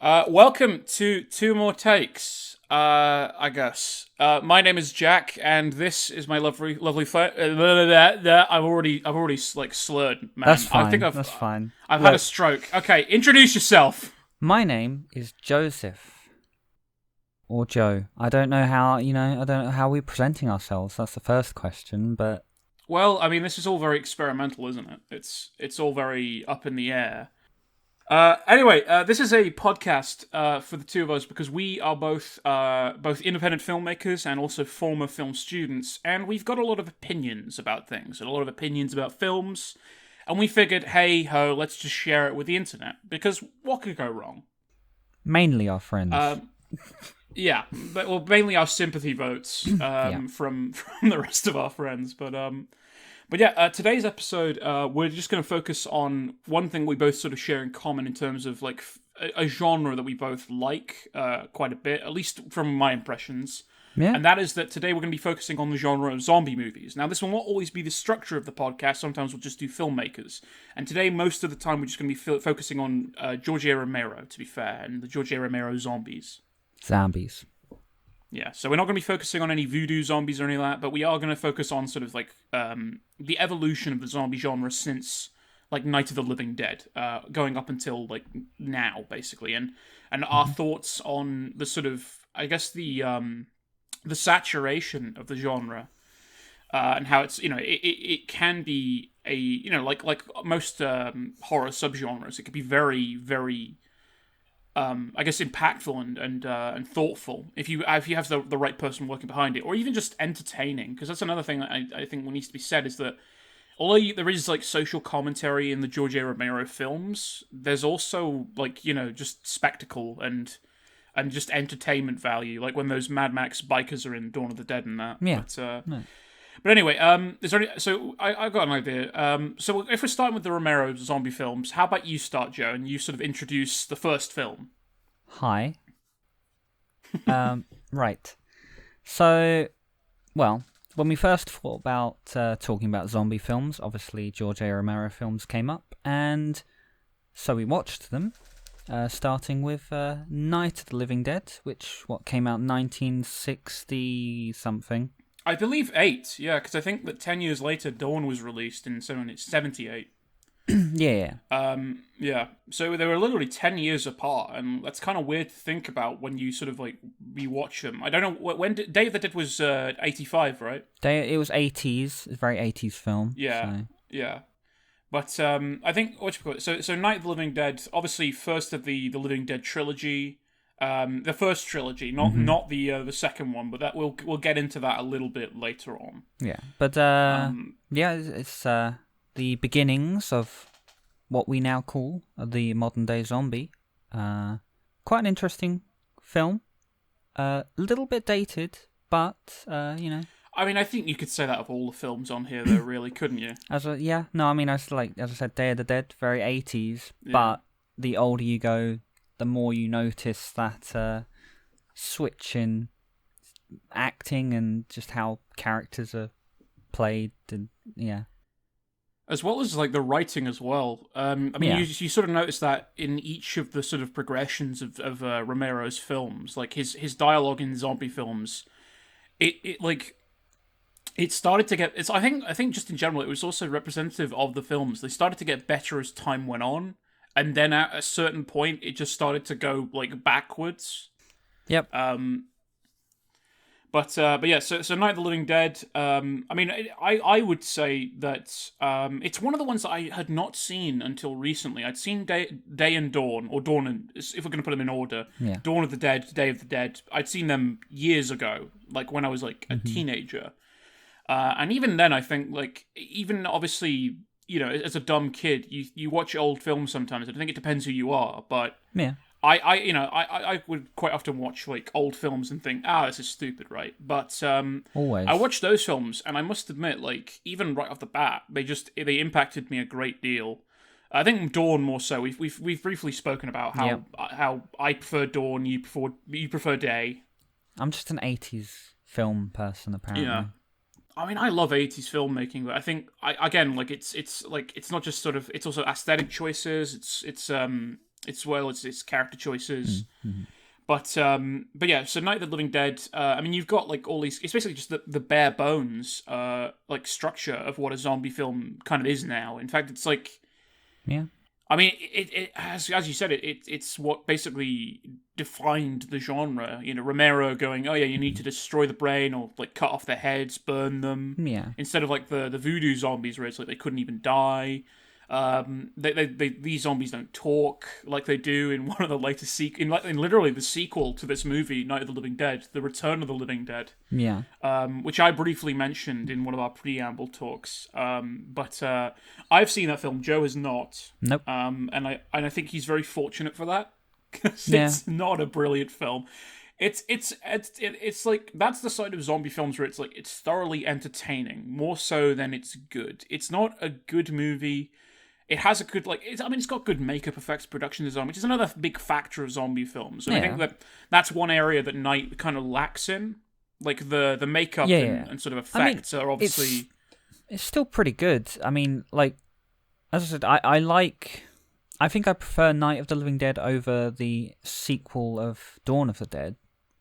Welcome to 2MoreTakes. I guess. My name is Jack, and this is my lovely friend. I've already like slurred, man. That's I think fine. That's fine. I've had a Look, stroke. Okay, introduce yourself. my name is Joseph or Joe. I don't know how, I don't know how we're presenting ourselves. That's the first question, but Well, I mean, this is all very experimental, isn't it? It's all very up in the air. Anyway, this is a podcast for the two of us because we are both independent filmmakers and also former film students, and we've got a lot of opinions about things, and a lot of opinions about films, and we figured, hey ho, let's just share it with the internet because what could go wrong? mainly our friends. Um, yeah, but well, mainly our sympathy votes Yeah. from the rest of our friends, but yeah, today's episode, we're just going to focus on one thing we both sort of share in common in terms of like a genre that we both like quite a bit, at least from my impressions. Yeah. And that is that today we're going to be focusing on the genre of zombie movies. Now, this will not always be the structure of the podcast. Sometimes we'll just do filmmakers. And today, most of the time, we're just going to be focusing on George A. Romero, to be fair, and the George A. Romero zombies. Zombies. Yeah, so we're not going to be focusing on any voodoo zombies or any of that, but we are going to focus on sort of like the evolution of the zombie genre since like Night of the Living Dead, going up until like now, basically, and our thoughts on the sort of I guess the saturation of the genre and how it's it can be a like most horror subgenres, it could be very very I guess impactful and thoughtful if you have the right person working behind it, or even just entertaining. Because that's another thing that I think needs to be said is that although there is like social commentary in the George A. Romero films, there's also like just spectacle and just entertainment value, like when those Mad Max bikers are in Dawn of the Dead and that. Yeah. But No. but anyway, is there any, so I've got an idea. So if we're starting with the Romero zombie films, how about you start, Joe, and you sort of introduce the first film? Hi. Right. So, well, when we first thought about talking about zombie films, obviously George A. Romero films came up, and so we watched them. Starting with Night of the Living Dead, which came out 1960 something. I believe 8, yeah, because I think that 10 years later, Dawn was released in 78. Yeah. Yeah. So they were literally 10 years apart, and that's kind of weird to think about when you sort of like rewatch them. I don't know when Day of the Dead was 85, right? It was 80s, a very 80s film. Yeah, So. yeah. But I think what you call it. So Night of the Living Dead, obviously first of the Living Dead trilogy, the first trilogy, not the second one, but that we'll get into that a little bit later on. Yeah, but yeah, it's the beginnings of what we now call the modern day zombie. Quite an interesting film. A little bit dated, but I mean, I think you could say that of all the films on here, though, really, couldn't you? as I said, Day of the Dead, very 80s. Yeah. But the older you go, the more you notice that switch in acting and just how characters are played, and yeah. As well as like the writing as well. I mean, Yeah. you sort of notice that in each of the sort of progressions of Romero's films, like his dialogue in zombie films, it started to get. It's I think just in general, it was also representative of the films. They started to get better as time went on, and then at a certain point, it just started to go like backwards. Yep. But yeah, so Night of the Living Dead. I mean, I would say that it's one of the ones that I had not seen until recently. I'd seen Day and Dawn, or Dawn and if we're going to put them in order, Yeah. Dawn of the Dead, Day of the Dead. I'd seen them years ago, like when I was like a teenager, and even then, I think like even obviously as a dumb kid, you watch old films sometimes. I think it depends who you are, but. Yeah. I would quite often watch like old films and think, this is stupid, right? But Always. I watched those films, and I must admit, like even right off the bat, they impacted me a great deal. I think Dawn more so. We've briefly spoken about how I prefer Dawn, you prefer Day. I'm just an 80s film person, apparently. Yeah. I mean, I love 80s filmmaking, but I think again, like it's not just sort of, it's also aesthetic choices. its character choices. Mm-hmm. But yeah, so Night of the Living Dead. I mean, you've got like all these. It's basically just the bare bones, like structure of what a zombie film kind of is now. In fact, it's like, Yeah. I mean, it as you said, it's what basically defined the genre. You know, Romero going, oh yeah, you need to destroy the brain or like cut off their heads, burn them, Yeah. instead of like the voodoo zombies where it's like they couldn't even die. These zombies don't talk like they do in one of the latest in literally the sequel to this movie, Night of the Living Dead, The Return of the Living Dead. Yeah. Which I briefly mentioned in one of our preamble talks. But I've seen that film. Joe has not. Nope. And I think he's very fortunate for that, because Yeah. it's not a brilliant film. It's like, that's the side of zombie films where it's like it's thoroughly entertaining, more so than it's good. It's not a good movie. It has a good, like, it's got good makeup effects, production design, which is another big factor of zombie films. And I think that's one area that Night kind of lacks in. Like, the makeup and sort of effects are obviously... It's still pretty good. I mean, like, as I said, I think I prefer Night of the Living Dead over the sequel of Dawn of the Dead.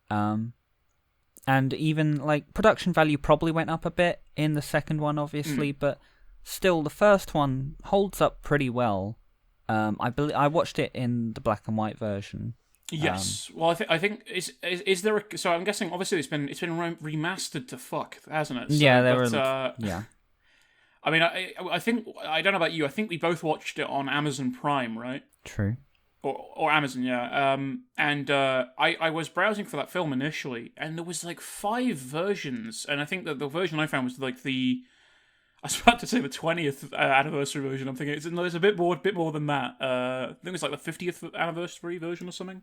And even, like, production value probably went up a bit in the second one, obviously, but... Still, the first one holds up pretty well. I watched it in the black and white version. Yes. Well, I think is there a, so I'm guessing obviously it's been remastered to fuck, hasn't it? So, yeah, yeah. I mean, I think, I don't know about you. I think we both watched it on Amazon Prime, right? True. Or Amazon, yeah. And I was browsing for that film initially, and there was like 5 versions, and I think that the version I found was like I was about to say the 20th anniversary version. I'm thinking there's a bit more than that. I think it's like the 50th anniversary version or something.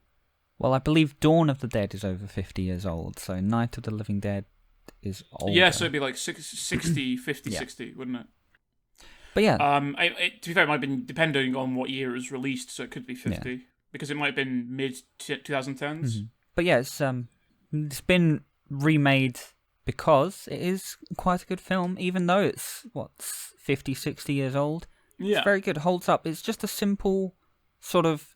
Well, I believe Dawn of the Dead is over 50 years old, so Night of the Living Dead is older. Yeah, so it'd be like 60, 50, yeah. 60, wouldn't it? But yeah. To be fair, it might have been depending on what year it was released, so it could be 50. Because it might have been mid-2010s. Mm-hmm. But yeah, it's been remade... because it is quite a good film, even though it's, 50, 60 years old. Yeah. It's very good, holds up. It's just a simple sort of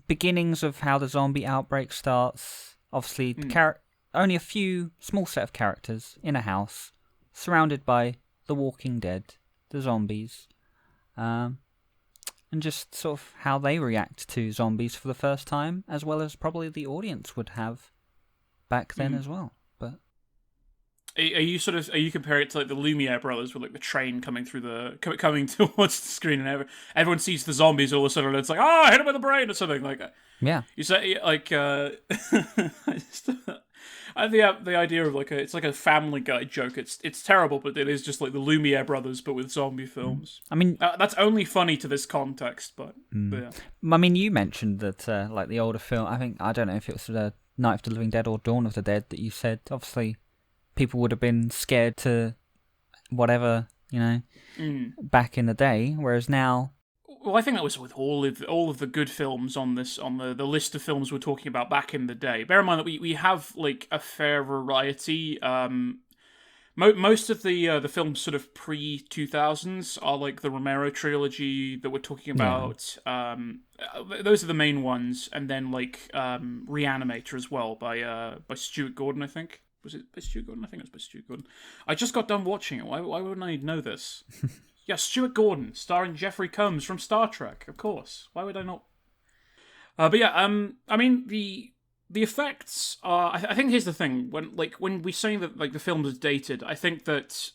beginnings of how the zombie outbreak starts. Obviously, only a few small set of characters in a house, surrounded by the Walking Dead, the zombies, and just sort of how they react to zombies for the first time, as well as probably the audience would have back then as well. Are you comparing it to like the Lumiere brothers with like the train coming coming towards the screen, and everyone sees the zombies, all of a sudden it's like, hit him with the brain or something like that. Yeah. You say like the idea of like it's like a Family Guy joke. It's terrible, but it is just like the Lumiere brothers but with zombie films. I mean, that's only funny to this context, but yeah. I mean, you mentioned that like the older film. I don't know if it was the Night of the Living Dead or Dawn of the Dead that you said. Obviously, people would have been scared to whatever, back in the day, whereas now... Well, I think that was with all of the good films on the list of films we're talking about back in the day. Bear in mind that we have like a fair variety. Most of the films sort of pre-2000s are like the Romero trilogy that we're talking about. Yeah. Those are the main ones, and then like Reanimator as well by Stuart Gordon, I think. Was it by Stuart Gordon? I think it was by Stuart Gordon. I just got done watching it. Why wouldn't I know this? Yeah, Stuart Gordon, starring Jeffrey Combs from Star Trek, of course. Why would I not? But yeah, I mean, the effects are... I think here's the thing. When we say that like the film is dated, I think that...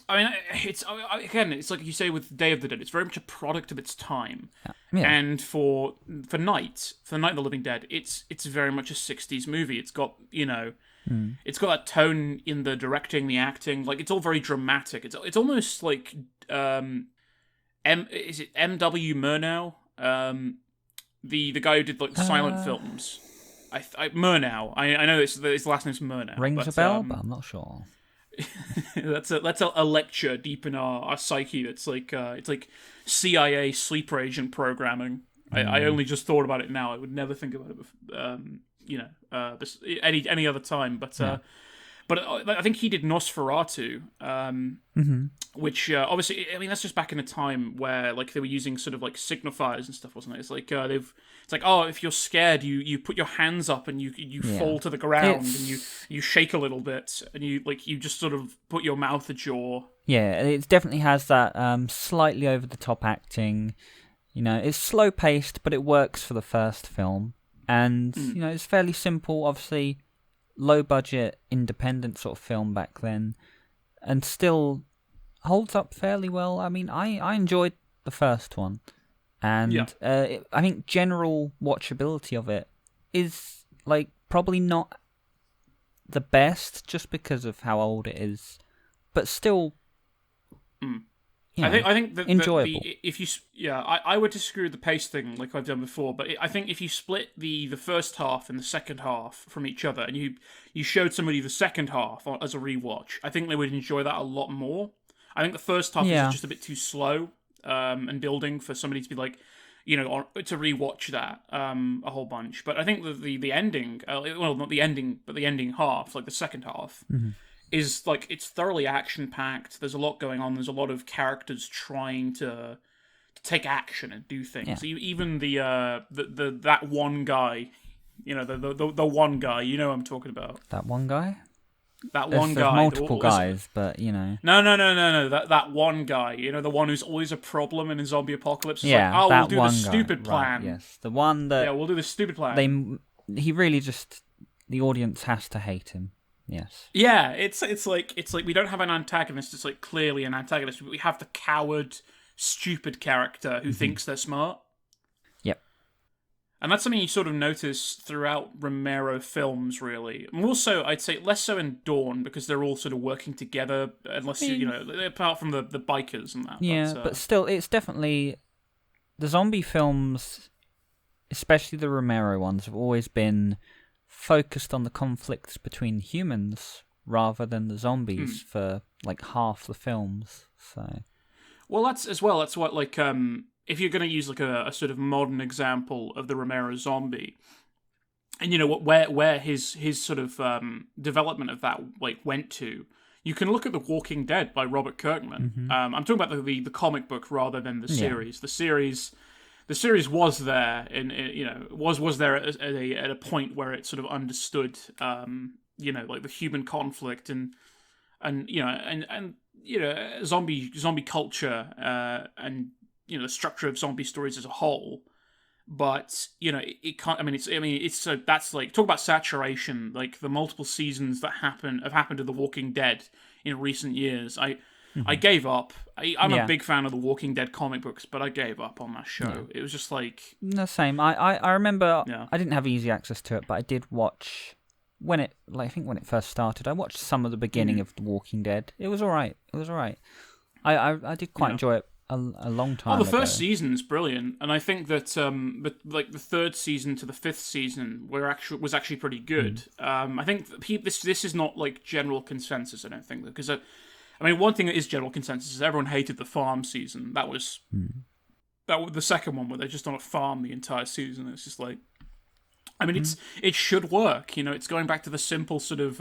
it's again, it's like you say with Day of the Dead. It's very much a product of its time, and for Night of the Living Dead, it's very much a '60s movie. It's got it's got that tone in the directing, the acting. Like it's all very dramatic. It's almost like is it M.W. Murnau, the guy who did like silent films. Murnau. I know his last name's Murnau. Rings a bell, but I'm not sure. that's a lecture deep in our psyche. That's like it's like CIA sleeper agent programming. I only just thought about it now. I would never think about it, any other time. But But I think he did Nosferatu, which obviously, I mean, that's just back in a time where like they were using sort of like signifiers and stuff, wasn't it? It's like it's like, oh, if you're scared, you put your hands up and you fall to the ground and you shake a little bit and you just sort of put your mouth ajar. Yeah, it definitely has that slightly over the top acting. You know, it's slow paced, but it works for the first film, and you know, it's fairly simple. Obviously, low budget, independent sort of film back then, and still holds up fairly well. I mean, I enjoyed the first one, and I think general watchability of it is like probably not the best, just because of how old it is, but still. You know, I think that enjoyable. if you I would disagree with the pace thing like I've done before, but I think if you split the first half and the second half from each other and you showed somebody the second half as a rewatch, I think they would enjoy that a lot more. I think the first half is just a bit too slow and building for somebody to be like, you know, to rewatch that a whole bunch. But I think the ending, well, not the ending, but the ending half, like the second half. Is like it's thoroughly action packed. There's a lot going on. There's a lot of characters trying to take action and do things. Yeah. Even the that one guy, you know, the one guy, you know what I'm talking about. That one guy? That There's one guy. multiple guys, but you know. No. That one guy. You know, the one who's always a problem in a zombie apocalypse. It's Yeah, like, oh, that we'll do one the stupid guy. plan. Right, yes, the one that. Yeah, we'll do the stupid plan. He really just. The audience has to hate him. Yes. Yeah, it's like we don't have an antagonist. It's like clearly an antagonist. We have the coward, stupid character who thinks they're smart. Yep. And that's something you sort of notice throughout Romero films, really. And also, I'd say less so in Dawn because they're all sort of working together, unless you know, apart from the bikers and that. Yeah, but still, it's definitely the zombie films, especially the Romero ones, have always been focused on the conflicts between humans rather than the zombies for like half the films. So, well, that's what like if you're going to use like a sort of modern example of the Romero zombie, and you know where his sort of development of that like went to, you can look at The Walking Dead by Robert Kirkman. I'm talking about the comic book rather than the series. The series was there, and you know, was there at a point where it sort of understood, you know, like the human conflict and you know and you know zombie culture and you know the structure of zombie stories as a whole. But you know, it can't. It's so that's like talk about saturation. Like the multiple seasons that have happened to The Walking Dead in recent years. I gave up. I'm a big fan of the Walking Dead comic books, but I gave up on that show. Yeah. It was just like the same. I remember I didn't have easy access to it, but I did watch when it I think when it first started. I watched some of the beginning of The Walking Dead. It was all right. I did quite enjoy it a long time. Oh, the first season's brilliant, and I think that like the third season to the fifth season was actually pretty good. I think this is not like general consensus. I don't think because. I mean, one thing that is general consensus is everyone hated the farm season. That was the second one where they're just on a farm the entire season. It's just like, I mean, it should work. You know, it's going back to the simple sort of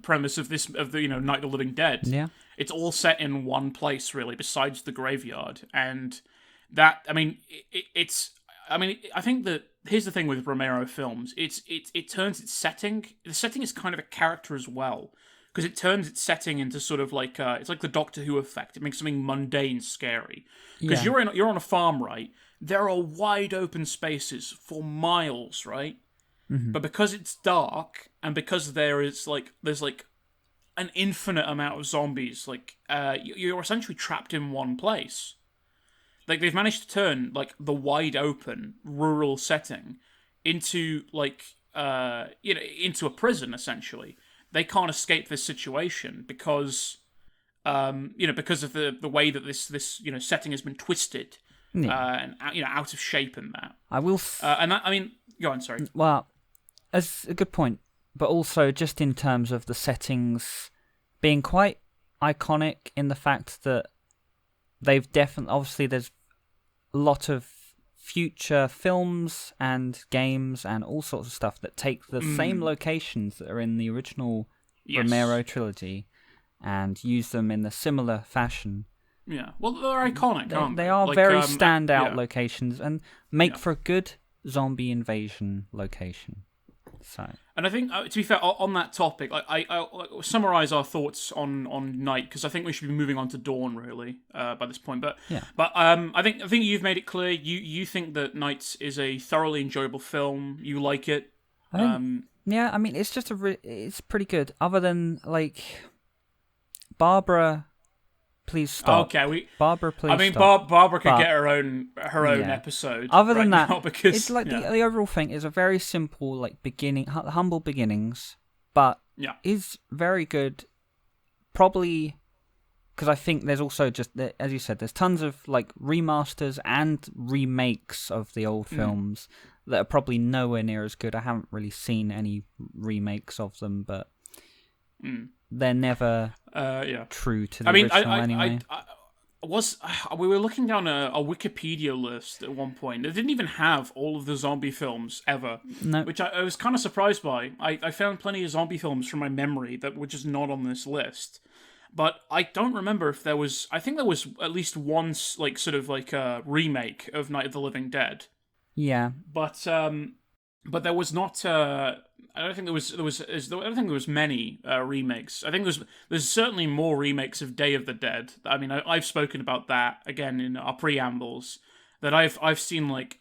premise of the you know Night of the Living Dead. Yeah, it's all set in one place really, besides the graveyard, and that I mean, it's. I mean, I think that here's the thing with Romero films. It turns its setting. The setting is kind of a character as well. Because it turns its setting into sort of like it's like the Doctor Who effect. It makes something mundane scary. Because you're on a farm, right? There are wide open spaces for miles, right? But because it's dark and because there's like an infinite amount of zombies, like you're essentially trapped in one place. Like they've managed to turn like the wide open rural setting into like you know into a prison essentially. They can't escape this situation because, you know, because of the way that this you know setting has been twisted and you know out of shape and that. I will. And that, I mean, go on. Sorry. Well, as a good point, but also just in terms of the settings being quite iconic in the fact that they've definitely obviously there's a lot of future films and games and all sorts of stuff that take the same locations that are in the original Yes. Romero trilogy and use them in a similar fashion. Yeah. Well, they're iconic, aren't they? They are Like, very standout yeah. locations and make for a good zombie invasion location. So. And I think, to be fair, on that topic, I'll summarize our thoughts on Night, because I think we should be moving on to Dawn, really, by this point. But yeah. I think you've made it clear. You think that Night is a thoroughly enjoyable film. You like it. Yeah, I mean, it's just it's pretty good. Other than like, Barbara, please stop. Okay, Barbara, please. I mean, stop. Barbara could get her own episode. Other than that, now because it's like the overall thing is a very simple, like humble beginnings, but is very good. Probably because I think there's also just, as you said, there's tons of like remasters and remakes of the old films that are probably nowhere near as good. I haven't really seen any remakes of them, but they're never true to the original anyway. We were looking down a Wikipedia list at one point. It didn't even have all of the zombie films ever, which I was kind of surprised by. I found plenty of zombie films from my memory that were just not on this list. But I don't remember if there was. I think there was at least one like sort of like a remake of Night of the Living Dead. Yeah. But there was not. I don't think I don't think there was many remakes. I think there's certainly more remakes of Day of the Dead. I mean, I've spoken about that again in our preambles. That I've seen like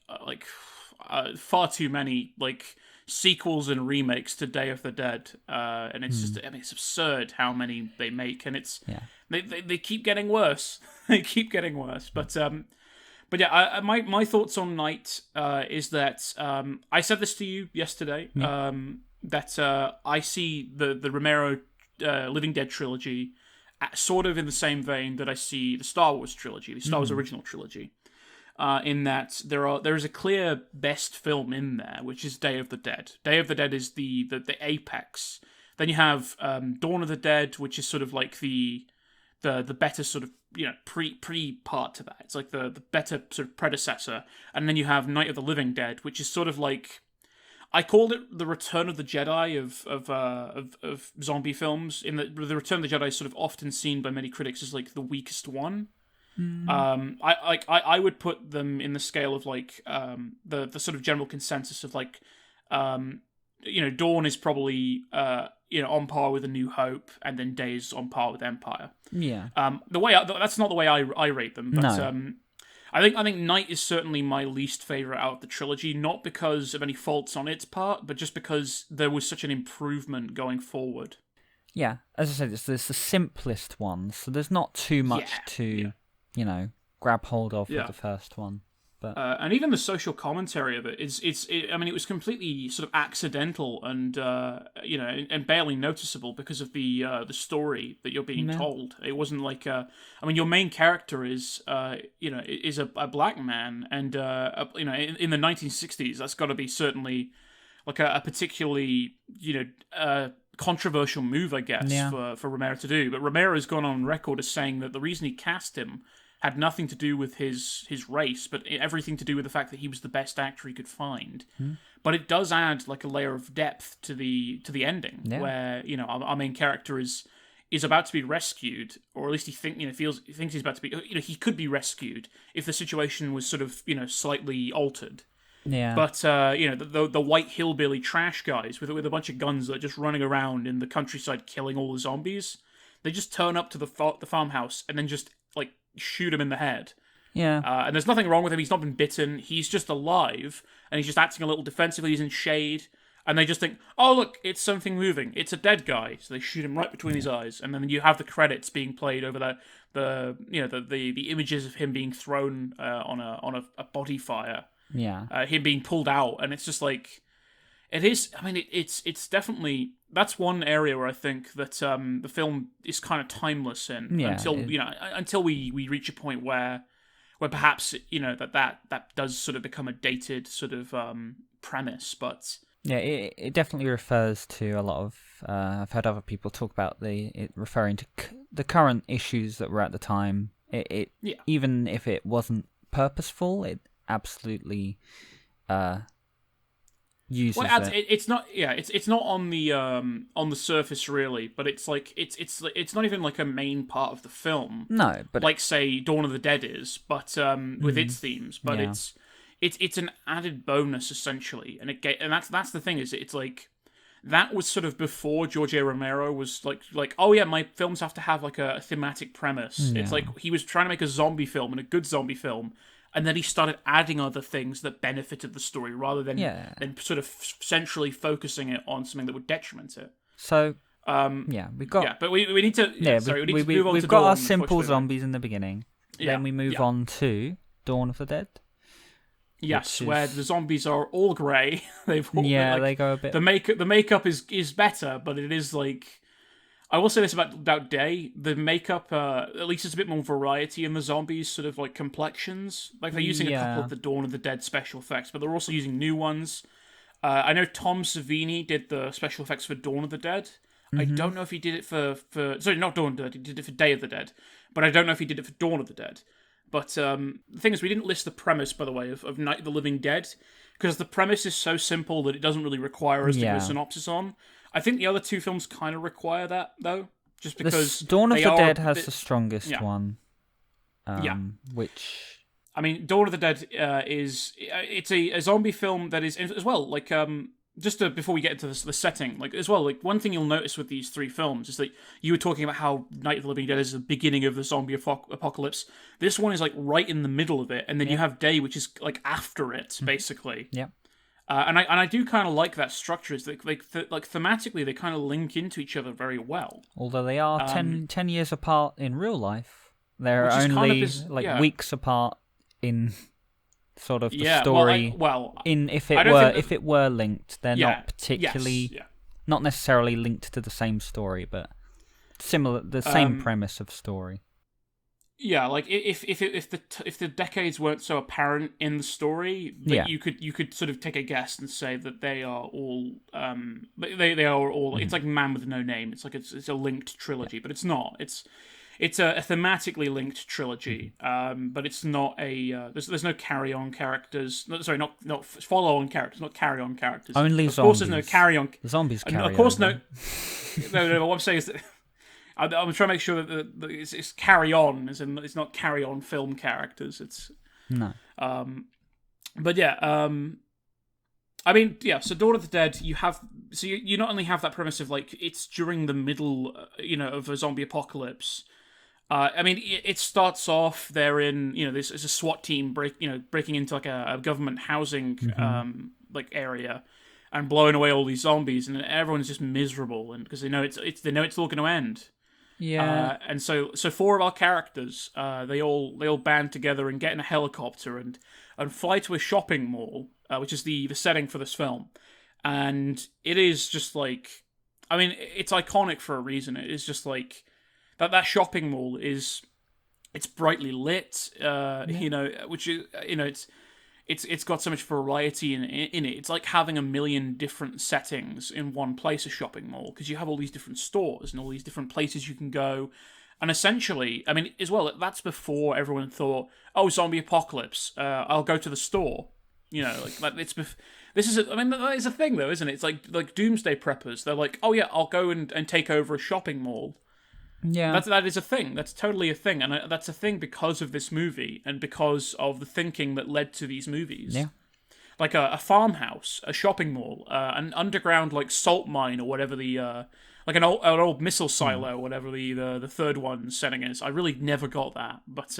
far too many like sequels and remakes to Day of the Dead, and it's just, I mean, it's absurd how many they make, and it's they keep getting worse. They keep getting worse, but yeah, my thoughts on Night is that I said this to you yesterday, that I see the Romero Living Dead trilogy sort of in the same vein that I see the Star Wars trilogy, the Star Wars original trilogy. In that there is a clear best film in there, which is Day of the Dead. Day of the Dead is the apex. Then you have Dawn of the Dead, which is sort of like the better sort of pre part to that. It's like the better sort of predecessor. And then you have Night of the Living Dead, which is sort of like, I called it the Return of the Jedi of zombie films. In the Return of the Jedi is sort of often seen by many critics as like the weakest one. I would put them in the scale of like the sort of general consensus of like Dawn is probably on par with A New Hope, and then Days on par with Empire. Yeah. That's not the way I rate them, but No. I think Night is certainly my least favorite out of the trilogy, not because of any faults on its part, but just because there was such an improvement going forward. Yeah, as I said, it's the simplest one, so there's not too much to grab hold of with the first one. But and even the social commentary of it I mean, it was completely sort of accidental and and barely noticeable because of the story that you're being told. It wasn't like I mean, your main character is a black man, and in the 1960s, that's got to be certainly like a particularly controversial move, I guess, for Romero to do. But Romero has gone on record as saying that the reason he cast him had nothing to do with his race, but everything to do with the fact that he was the best actor he could find. But it does add like a layer of depth to the ending, where our main character is about to be rescued, or at least he thinks he's about to be. He could be rescued if the situation was sort of slightly altered. Yeah. But the white hillbilly trash guys with a bunch of guns that are just running around in the countryside killing all the zombies, they just turn up to the farmhouse and then just like shoot him in the head. Yeah. And there's nothing wrong with him. He's not been bitten. He's just alive, and he's just acting a little defensively. He's in shade, and they just think, "Oh, look, it's something moving. It's a dead guy." So they shoot him right between his eyes, and then you have the credits being played over the images of him being thrown on a body fire. Yeah. Him being pulled out, and it's just like, it is. I mean, it's definitely, that's one area where I think that the film is kind of timeless in until we reach a point where perhaps that does sort of become a dated sort of premise, but yeah, it definitely refers to a lot of. I've heard other people talk about it referring to the current issues that were at the time. Even if it wasn't purposeful, it absolutely uses Well, it adds, it. it's not. Yeah, it's not on the surface really, but it's like it's not even like a main part of the film, No, but like say Dawn of the Dead is, but with its themes. But yeah. it's an added bonus essentially, and that's the thing is it's like that was sort of before George A. Romero was like oh yeah, my films have to have like a thematic premise. It's Yeah. like he was trying to make a zombie film and a good zombie film, and then he started adding other things that benefited the story rather than Yeah. sort of centrally focusing it on something that would detriment it. So yeah, we got Yeah, but we need to sorry, we need to move on we've to got Dawn, our simple unfortunately. zombies in the beginning. Yeah, Then we move yeah. on to Dawn of the Dead. Yes, which where is- the zombies are all grey. They've all, Yeah, like, they go a bit. the makeup is better, but it is like I will say this about Day. The makeup, at least there's a bit more variety in the zombies' sort of like complexions. Like they're using a couple Yeah. of the Dawn of the Dead special effects, but they're also using new ones. I know Tom Savini did the special effects for Dawn of the Dead. I don't know if he did it for sorry, not Dawn of the Dead. He did it for Day of the Dead, but I don't know if he did it for Dawn of the Dead. But the thing is, we didn't list the premise, by the way, of Night of the Living Dead, because the premise is so simple that it doesn't really require us to give Yeah. a synopsis on. I think the other two films kind of require that, though, just because Dawn of they the are Dead a has bit- the strongest yeah. one. Yeah. Which I mean, Dawn of the Dead is it's a zombie film that is as well like before we get into the setting, like as well, like one thing you'll notice with these three films is that you were talking about how Night of the Living Dead is the beginning of the zombie apocalypse. This one is like right in the middle of it, and then you have Day, which is like after it, basically. yeah. And I do kind of like that structure. Is that like thematically they kind of link into each other very well. Although they are 10 years apart in real life, they're Which is kind of only yeah. weeks apart in sort of the Yeah, story. well, if I it don't were think that- if it were linked, they're yeah, not particularly yes, yeah. not necessarily linked to the same story, but similar, the same premise of story. Yeah, like if the decades weren't so apparent in the story, like Yeah. you could sort of take a guess and say that they are all they are all it's like Man with No Name. It's like it's a linked trilogy, but it's not. It's a thematically linked trilogy, but it's not a there's no carry on characters. Sorry, not follow on characters, not carry on characters. Only of course, there's no zombies. carry on. The zombies carry Of course, over. no. What I'm saying is that I'm trying to make sure that it's carry on, as in it's not carry on film characters. It's No. but yeah, I mean, yeah. So Dawn of the Dead, you not only have that premise of like it's during the middle, of a zombie apocalypse. I mean, it starts off they're in there's a SWAT team breaking into like a government housing like area and blowing away all these zombies, and everyone's just miserable, and because they know it's all going to end. Yeah. And so four of our characters, they all band together and get in a helicopter and fly to a shopping mall, which is the setting for this film, and it is just like, I mean, it's iconic for a reason. It is just like that shopping mall it's brightly lit, which is it's got so much variety in it. It's like having a million different settings in one place, a shopping mall, because you have all these different stores and all these different places you can go. And essentially, I mean, as well, that's before everyone thought, oh, zombie apocalypse, I'll go to the store. This is that is a thing though, isn't it? It's like doomsday preppers. They're like, oh yeah, I'll go and take over a shopping mall. Yeah. That is a thing. That's totally a thing, and that's a thing because of this movie and because of the thinking that led to these movies. Yeah. Like a farmhouse, a shopping mall, an underground like salt mine or whatever like an old missile silo, whatever the third one setting is. I really never got that, but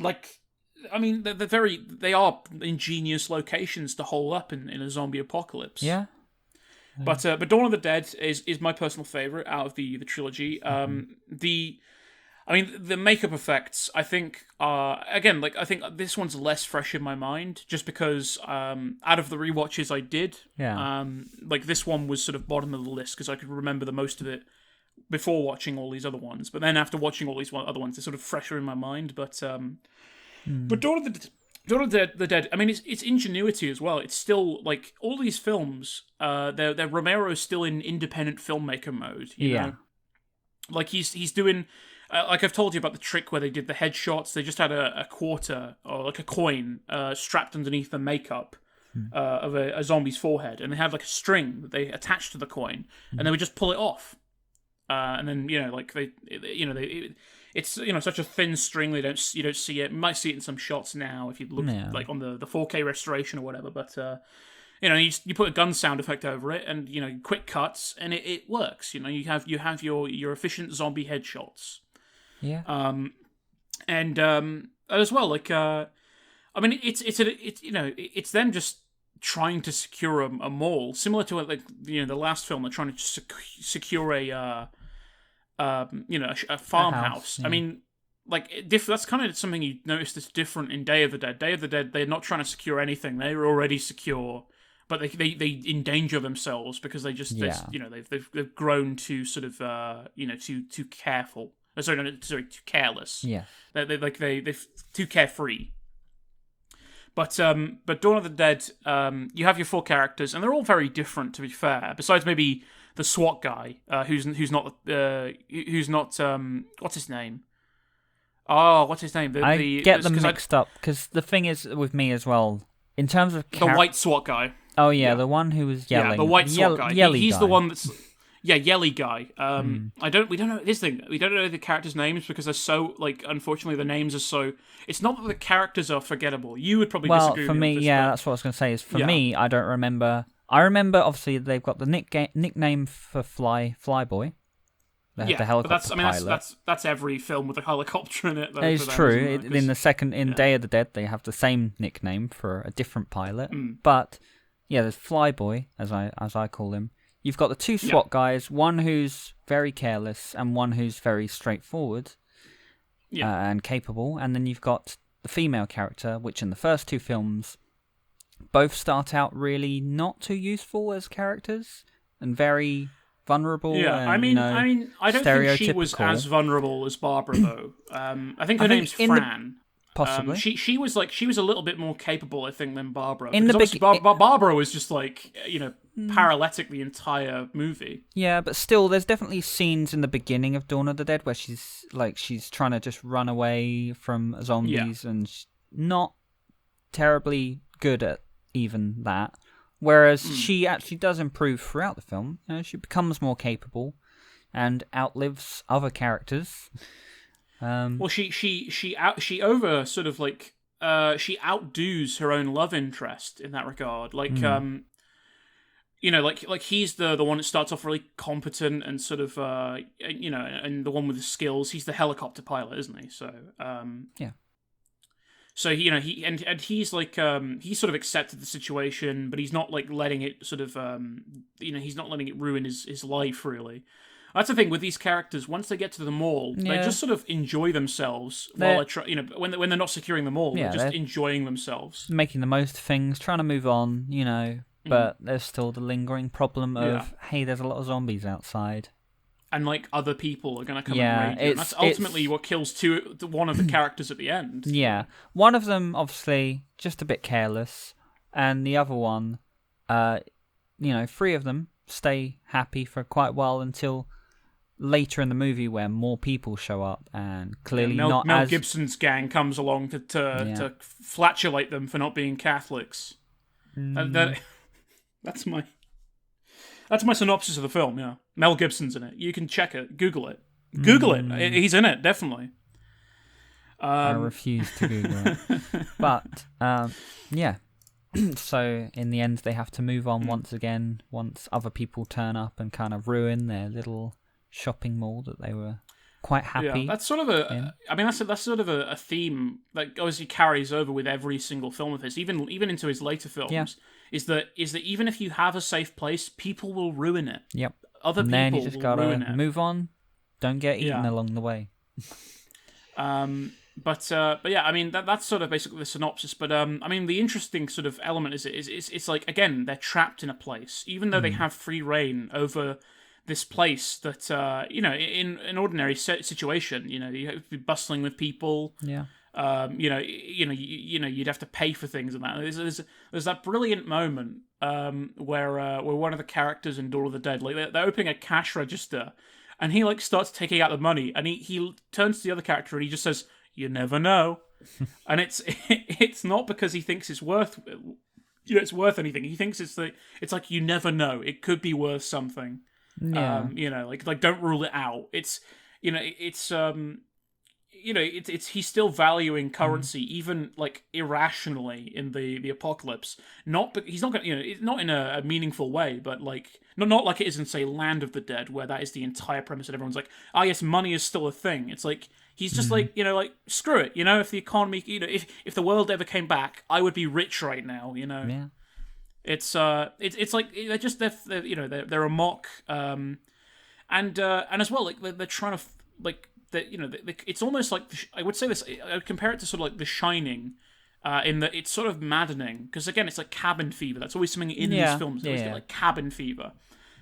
like. I mean, they are ingenious locations to hole up in a zombie apocalypse. Yeah. But Dawn of the Dead is my personal favorite out of the trilogy. The makeup effects, I think, again, like I think this one's less fresh in my mind, just because out of the rewatches I did, like this one was sort of bottom of the list because I could remember the most of it before watching all these other ones. But then after watching all these other ones, they're sort of fresher in my mind. But Dawn of the Dead. I mean, it's ingenuity as well. It's still like all these films. They're Romero's still in independent filmmaker mode. You know? Like he's doing. Like I've told you about the trick where they did the headshots. They just had a quarter or like a coin strapped underneath the makeup, of a zombie's forehead, and they have like a string that they attach to the coin, and they would just pull it off, and then it's such a thin string you don't see it. You might see it in some shots now if you look like on the 4K restoration or whatever, but you put a gun sound effect over it, and quick cuts, and it works. You have your efficient zombie headshots. Yeah. And as well, like it's them just trying to secure a mall, similar to the last film. They're trying to secure a farmhouse. Yeah. I mean, like that's kind of something you notice that's different in Day of the Dead. Day of the Dead, they're not trying to secure anything; they're already secure, but they endanger themselves because they've grown too sort of too careful. Too careless. Yeah, they're too carefree. But Dawn of the Dead, you have your 4 characters, and they're all very different. To be fair, besides maybe the SWAT guy, who's not what's his name? Oh, what's his name? I get them mixed up because the thing is with me as well in terms of the white SWAT guy. Oh yeah, the one who was yelling. Yeah, the white SWAT guy. He's guy. The one that's. Yeah, Yelly guy. We don't know this thing. We don't know the characters' names because they're so unfortunately the names are so. It's not that the characters are forgettable. You would probably disagree. Well, for me, that's what I was going to say. Is for me, I don't remember. I remember obviously they've got the nickname for Flyboy. The helicopter pilot. That's every film with a helicopter in it. Though, it's true. In the second Day of the Dead, they have the same nickname for a different pilot. But yeah, there's Flyboy as I call him. You've got the 2 SWAT guys, one who's very careless and one who's very straightforward and capable. And then you've got the female character, which in the first 2 films both start out really not too useful as characters and very vulnerable. Yeah, and, I don't think she was as vulnerable as Barbara though. I think her name's Fran. Possibly. She was a little bit more capable, I think, than Barbara. In the Barbara was just paralytic the entire movie. Yeah, but still, there's definitely scenes in the beginning of Dawn of the Dead where she's trying to just run away from zombies and not terribly good at even that. Whereas she actually does improve throughout the film. She becomes more capable and outlives other characters. Well, she outdoes her own love interest in that regard. He's the one that starts off really competent and sort of and the one with the skills. He's the helicopter pilot, isn't he? So yeah. So he's he's sort of accepted the situation, but he's not letting it sort of he's not letting it ruin his life really. That's the thing with these characters. Once they get to the mall, they just sort of enjoy themselves while when they're not securing the mall. They're just enjoying themselves, making the most of things, trying to move on. But there's still the lingering problem of hey, there's a lot of zombies outside, and other people are going to come and raid you. And that's ultimately what kills one of the characters at the end. Yeah, one of them obviously just a bit careless, and the other one, 3 of them stay happy for quite a while until later in the movie where more people show up and clearly Mel Gibson's gang comes along to flatulate them for not being Catholics. That's my synopsis of the film. Yeah, Mel Gibson's in it. You can check it. Google it. He's in it definitely. I refuse to Google it. But yeah. So in the end, they have to move on once again. Once other people turn up and kind of ruin their little shopping mall that they were quite happy. Yeah, that's sort of that's sort of a theme that obviously carries over with every single film of his, even into his later films. Yeah. Is that even if you have a safe place, people will ruin it. Yep. Other and people then you just will ruin it. Move on. Don't get eaten along the way. But yeah, I mean that's sort of basically the synopsis. But the interesting sort of element is it's again they're trapped in a place, even though they have free reign over this place that in an ordinary situation, you have to be bustling with people. Yeah. You'd have to pay for things and that. There's that brilliant moment where one of the characters in Dawn of the Dead, they're opening a cash register, and he starts taking out the money, and he turns to the other character and he just says, "You never know," and it's not because he thinks it's worth it's worth anything. He thinks it's like you never know. It could be worth something. Yeah. Like don't rule it out. It's it's he's still valuing currency even like irrationally in the apocalypse. He's not gonna it's not in a meaningful way, but like not like it is in say Land of the Dead, where that is the entire premise and everyone's like, yes, money is still a thing. It's like he's just like like screw it. If the economy if the world ever came back, I would be rich right now. Yeah. It's like they're a mock and as well like they're trying to like that it's almost like I would say this I would compare it to sort of like The Shining in that it's sort of maddening because again it's like cabin fever. That's always something in these films. They always get like cabin fever,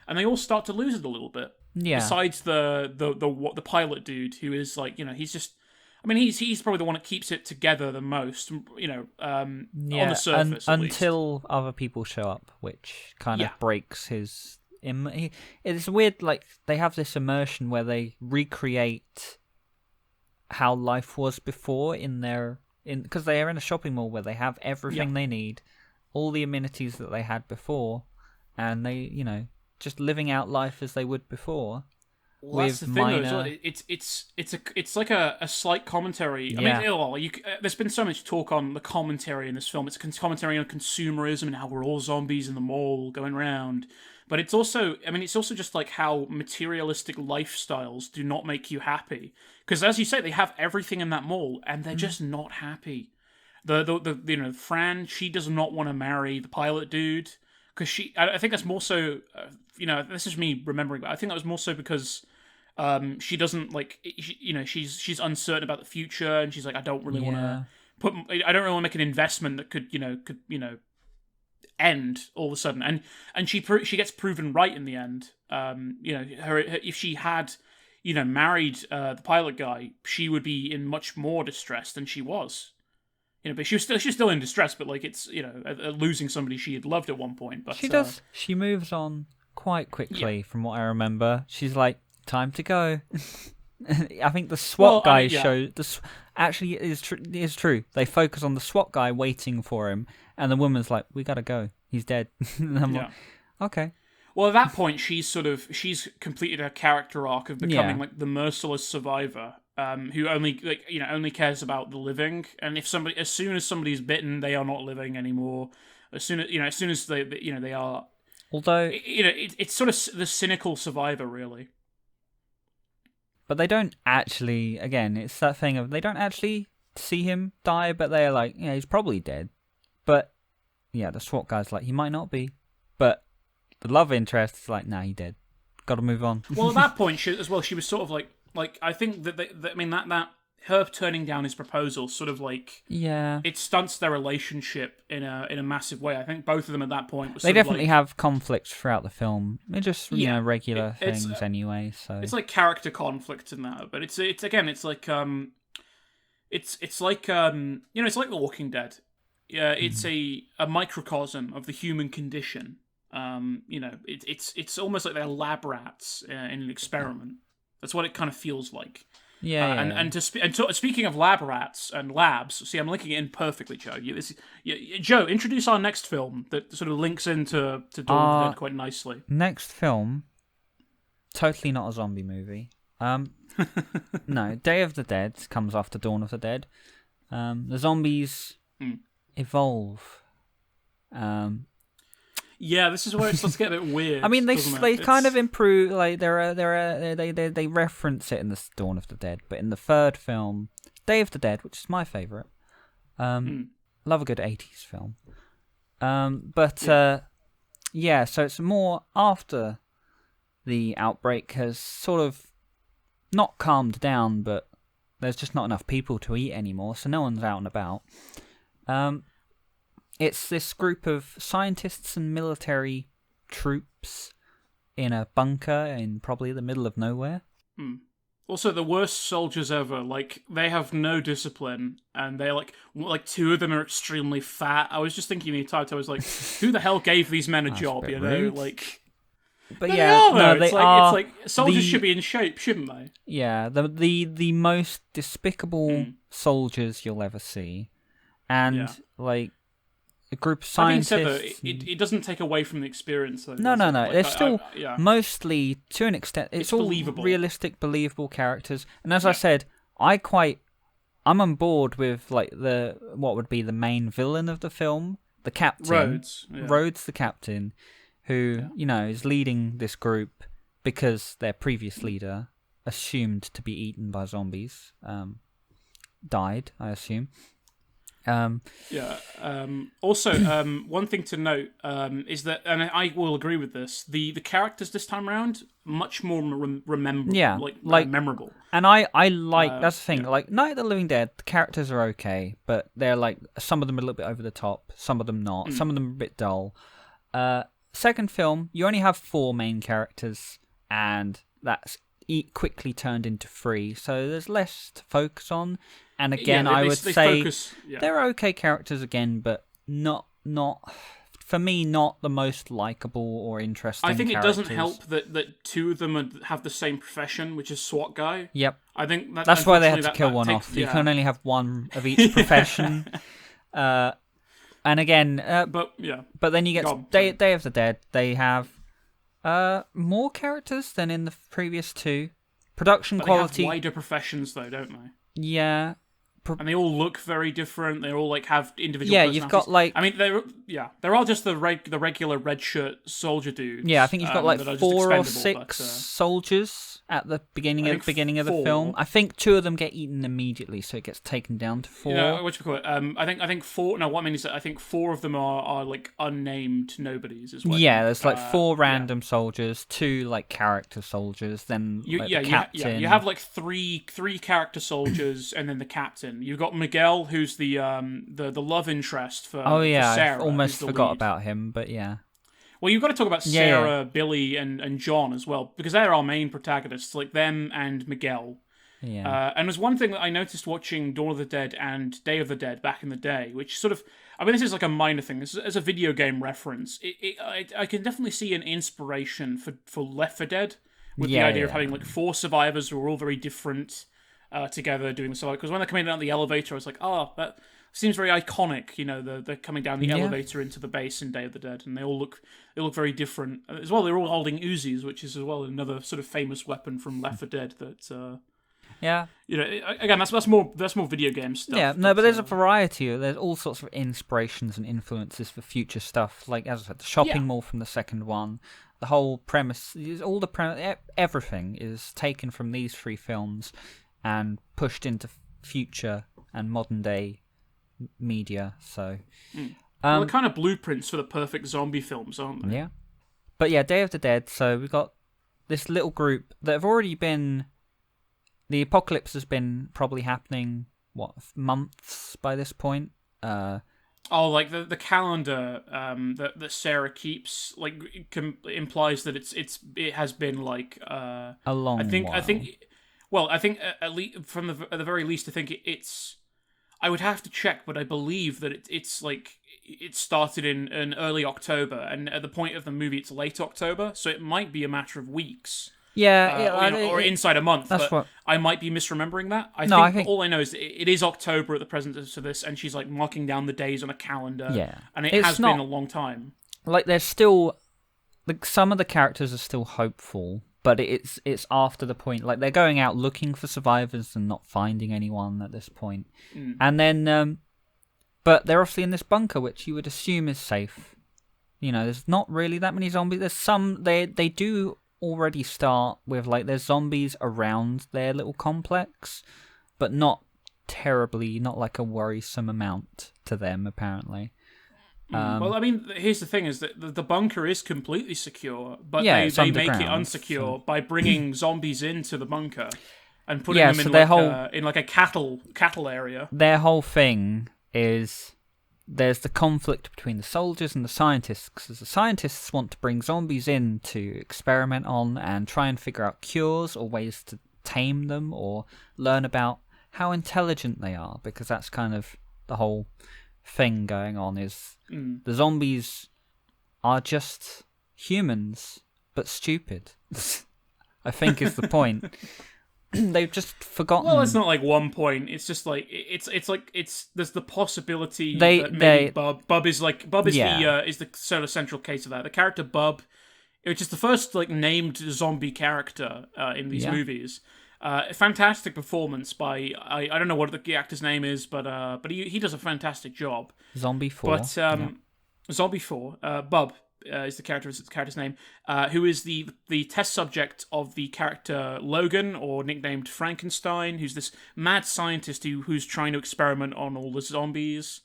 and they all start to lose it a little bit. Yeah. Besides the pilot dude who is like he's just. I mean, he's probably the one that keeps it together the most, on the surface. Until other people show up, which kind of breaks his. It's weird, like, they have this immersion where they recreate how life was before because they are in a shopping mall where they have everything they need, all the amenities that they had before, and they, just living out life as they would before. Well, that's the thing, though. It's like a slight commentary. I mean, there's been so much talk on the commentary in this film. It's a commentary on consumerism and how we're all zombies in the mall going around. But it's also just like how materialistic lifestyles do not make you happy. Because as you say, they have everything in that mall, and they're just not happy. The Fran, she does not want to marry the pilot dude because I think that's more so. This is me remembering, but I think that was more so because. She doesn't like, she's uncertain about the future, and she's like, I don't really want to make an investment that could end all of a sudden, and she gets proven right in the end. If she had, married the pilot guy, she would be in much more distress than she was. But she's still in distress, but like it's losing somebody she had loved at one point. But she moves on quite quickly from what I remember. She's like, time to go. I think the SWAT guy showed this. Actually, it is true. They focus on the SWAT guy waiting for him, and the woman's like, "We gotta go. He's dead." And I'm like, okay. Well, at that point, she's completed her character arc of becoming like the merciless survivor, who only cares about the living. And as soon as somebody's bitten, they are not living anymore. As soon as they are. Although it's sort of the cynical survivor, really. But they don't actually, again, it's that thing of they don't actually see him die, but they're like, he's probably dead. But, the SWAT guy's like, he might not be. But the love interest is like, nah, he's dead. Got to move on. Well, at that point, she was sort of like I think that her turning down his proposal sort of like it stunts their relationship in a massive way. I think both of them at that point they definitely have conflicts throughout the film. They're just regular things anyway. So it's like character conflict in that, but it's like it's like The Walking Dead. It's a microcosm of the human condition. It's almost like they're lab rats in an experiment. That's what it kind of feels like. Speaking of lab rats and labs, see, I'm linking it in perfectly, Joe. Joe, introduce our next film that sort of links into Dawn of the Dead quite nicely. Next film, totally not a zombie movie. No, Day of the Dead comes after Dawn of the Dead. The zombies evolve. Yeah, this is where it starts to get a bit weird. I mean, they kind of improve. Like they reference it in the Dawn of the Dead, but in the third film, Day of the Dead, which is my favorite, love a good 80s film. So it's more after the outbreak has sort of not calmed down, but there's just not enough people to eat anymore, so no one's out and about. It's this group of scientists and military troops in a bunker in probably the middle of nowhere. Also, the worst soldiers ever. Like, they have no discipline, and they're like two of them are extremely fat. I was just thinking the entire time, I was like, who the hell gave these men a job? Rude. Like. But they yeah, are, no, it's like soldiers should be in shape, shouldn't they? Yeah, the most despicable soldiers you'll ever see, and a group of That being said, scientists. though, it doesn't take away from the experience. Though, No, does no, it? no. Like, They're still yeah. mostly, to an extent, it's all believable. realistic, believable characters. And as I said, I'm on board with like what would be the main villain of the film, the captain. Rhodes. Yeah. Rhodes, the captain, who is leading this group because their previous leader, assumed to be eaten by zombies, died, I assume. Also, one thing to note is that, and I will agree with this, the characters this time around much more memorable. Yeah, memorable. And I like that's the thing. Like Night of the Living Dead, the characters are okay, but they're like some of them are a little bit over the top, some of them not, some of them are a bit dull. Second film, you only have 4 main characters, and that's quickly turned into 3, so there's less to focus on. And again, I would say they're okay characters again, but not for me, not the most likable or interesting. I think characters. It doesn't help that 2 of them have the same profession, which is SWAT guy. Yep. I think that's why they had to kill one off. You can only have one of each profession. And again, but then you get Day of the Dead. They have more characters than in the previous 2. Production quality. They have wider professions, though, don't they? Yeah. And they all look very different. They all like have individual. Yeah, you've got like. I mean, they're all just the regular red shirt soldier dudes. Yeah, I think you've got like 4 or 6 soldiers at the beginning of the film. I think 2 of them get eaten immediately, so it gets taken down to 4. What you call it? I think 4. No, what I mean is that I think 4 of them are like unnamed nobodies as well. Yeah, there's like 4 random soldiers, 2 like character soldiers, then the captain. You have like three character soldiers, and then the captain. You've got Miguel, who's the love interest for. Oh yeah, for Sarah, I almost forgot lead. about him, but yeah. Well, you've got to talk about Sarah, Billy, and John as well, because they're our main protagonists, like them and Miguel. Yeah. And there's one thing that I noticed watching Dawn of the Dead and Day of the Dead back in the day, which sort of, I mean, this is like a minor thing. This is, as a video game reference, I can definitely see an inspiration for Left 4 Dead, with the idea of having like 4 survivors who are all very different together doing the survival. Because when they're coming down the elevator, I was like, oh, that seems very iconic. You know, they're coming down the elevator into the base in Day of the Dead, and they look very different as well. They're all holding Uzis, which is as well another sort of famous weapon from Left 4 Dead. That you know, again, that's more video game stuff. Yeah, no, but there's a variety. There's all sorts of inspirations and influences for future stuff. Like as I said, the shopping mall from the second one. The whole premise, everything is taken from these 3 films and pushed into future and modern day media. So, well, they're kind of blueprints for the perfect zombie films, aren't they? Yeah, but yeah, Day of the Dead. So we've got this little group that have already been. The apocalypse has been probably happening months by this point. Like the calendar that Sarah keeps implies that it has been like a long while. I think at least at the very least I think it's. I would have to check, but I believe that it's like it started in early October, and at the point of the movie it's late October, so it might be a matter of weeks. Yeah, or inside a month. But I might be misremembering that. I think all I know is it is October at the present of this, and she's like marking down the days on a calendar. Yeah, and it has been a long time. Like there's still, like some of the characters are still hopeful, but it's after the point. Like they're going out looking for survivors and not finding anyone at this point, and then, but they're obviously in this bunker, which you would assume is safe. You know, there's not really that many zombies. There's some they do. Already start with like there's zombies around their little complex, but not like a worrisome amount to them apparently. Well, I mean, here's the thing: is that the bunker is completely secure, but they make it unsecure by bringing zombies into the bunker and putting them in like a cattle area. Their whole thing is. There's the conflict between the soldiers and the scientists, because the scientists want to bring zombies in to experiment on and try and figure out cures or ways to tame them or learn about how intelligent they are, because that's kind of the whole thing going on is the zombies are just humans, but stupid, I think is the point. they've just forgotten. Well, it's not like one point. It's just like there's the possibility that maybe Bub is the sort of central case of that. The character Bub, which is the first like named zombie character in these movies. A fantastic performance by I don't know what the actor's name is, but he does a fantastic job. Zombie 4. But Zombie 4, Bub is the character's name, who is the test subject of the character Logan, or nicknamed Frankenstein, who's this mad scientist who's trying to experiment on all the zombies.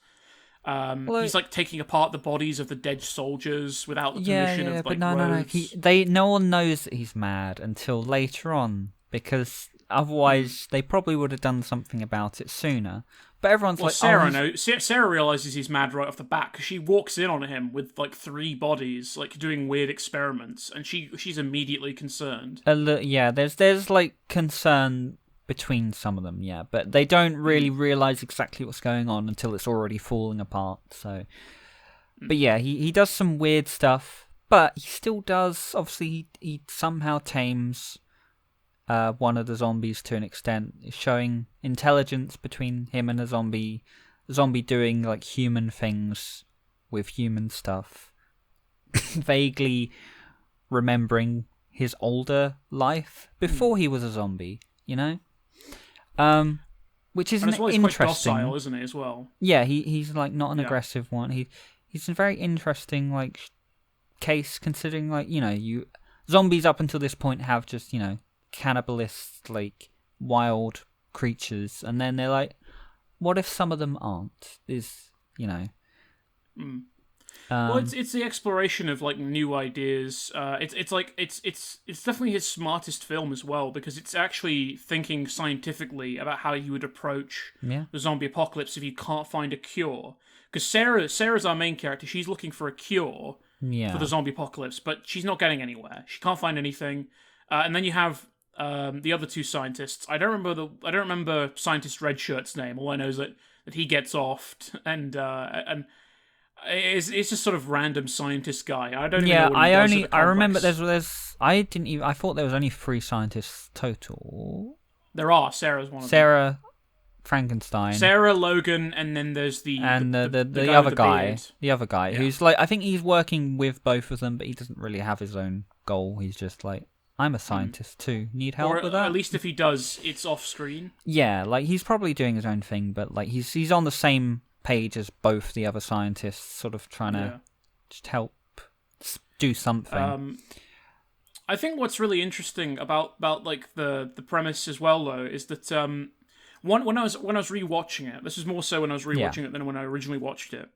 He's like taking apart the bodies of the dead soldiers without the permission of like Rhodes. No one knows that he's mad until later on, because otherwise they probably would have done something about it sooner. But everyone's Sarah realizes he's mad right off the bat because she walks in on him with like 3 bodies, like doing weird experiments, and she's immediately concerned. There's like concern between some of them, but they don't really realize exactly what's going on until it's already falling apart. So, but he does some weird stuff, but he still does. Obviously, he somehow tames one of the zombies to an extent, showing intelligence between him and the zombie doing like human things with human stuff, vaguely remembering his older life before he was a zombie, which is interesting. Quite docile, isn't he, as well? Yeah, he's like not an aggressive one. He's a very interesting like case, considering like zombies up until this point have just cannibalist, like wild creatures, and then they're like, what if some of them aren't? Well, it's the exploration of like new ideas. It's definitely his smartest film as well, because it's actually thinking scientifically about how you would approach the zombie apocalypse if you can't find a cure. Because Sarah's our main character. She's looking for a cure for the zombie apocalypse, but she's not getting anywhere. She can't find anything. And then you have the other 2 scientists. I don't remember Scientist Redshirt's name. All I know is that he gets offed, and it's just sort of random scientist guy. I don't even know what he does at the complex. I remember I thought there was only 3 scientists total. There are. Sarah's one of them. Sarah, Frankenstein, Sarah, Logan, and then there's the other guy. The other guy Yeah. who's like, I think he's working with both of them, but he doesn't really have his own goal. He's just like, I'm a scientist too. Need help with that? Or at least if he does, it's off screen. Yeah, like he's probably doing his own thing, but like he's on the same page as both the other scientists, sort of trying to just help do something. I think what's really interesting about like the premise as well, though, is that when I was rewatching it, this is more so when I was rewatching it than when I originally watched it.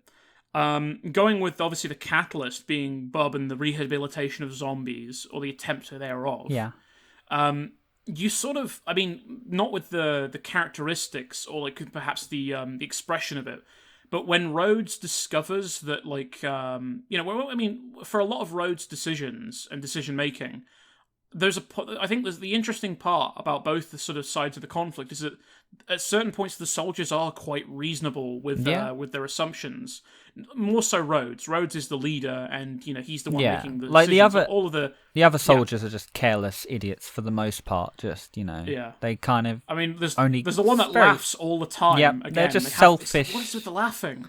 Going with obviously the catalyst being Bub and the rehabilitation of zombies, or the attempt thereof. Yeah. You sort of, I mean, not with the characteristics or like perhaps the expression of it, but when Rhodes discovers that, like, I mean, for a lot of Rhodes' decisions and decision making, I think there's the interesting part about both the sort of sides of the conflict is that at certain points the soldiers are quite reasonable with their assumptions. More so Rhodes. Rhodes is the leader, and he's the one making the like decisions. The other soldiers are just careless idiots for the most part. Just they kind of. I mean, there's the one that laughs all the time. Yeah, they're just selfish. What is with the laughing?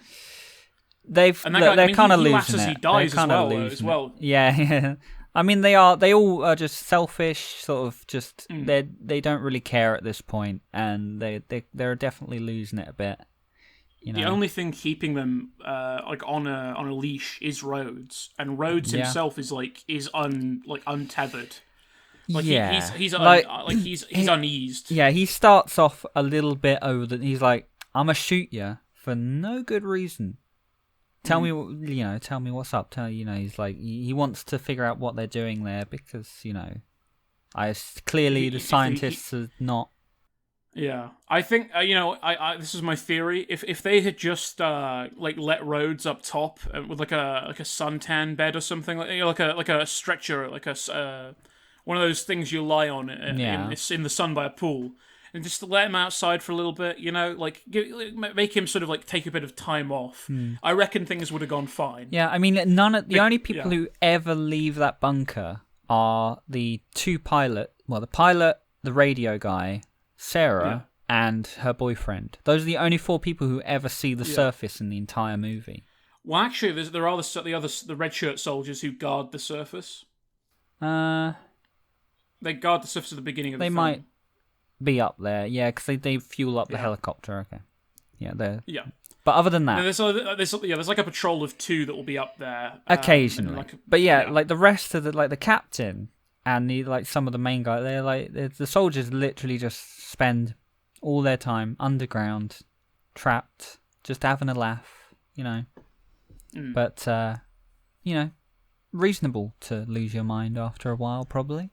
they're kind of losing laughs as he dies as well. Yeah. I mean, they all are just selfish, sort of just they don't really care at this point, and they're definitely losing it a bit. The only thing keeping them like on a leash is Rhodes, and Rhodes himself is untethered. Like he's uneased. Yeah, he starts off a little bit over he's like, I'm gonna shoot you for no good reason. Tell me what's up. He's like, he wants to figure out what they're doing there, because clearly the scientists are not. Yeah, I think I this is my theory. If they had just let Rhodes up top with like a suntan bed or something, like a stretcher, like a one of those things you lie on in the sun by a pool. And just to let him outside for a little bit, make him sort of like take a bit of time off. I reckon things would have gone fine. Yeah, I mean, the only people who ever leave that bunker are the 2 pilot. Well, the pilot the radio guy, Sarah, and her boyfriend. Those are the only 4 people who ever see the surface in the entire movie. Well, actually, there are the red shirt soldiers who guard the surface. They guard the surface at the beginning of the film. They might be up there, yeah, because they fuel up the helicopter. Okay, yeah, they're But other than that, there's like a patrol of 2 that will be up there occasionally. But like the rest of the captain and some of the main guys, the soldiers literally just spend all their time underground, trapped, just having a laugh, But reasonable to lose your mind after a while, probably.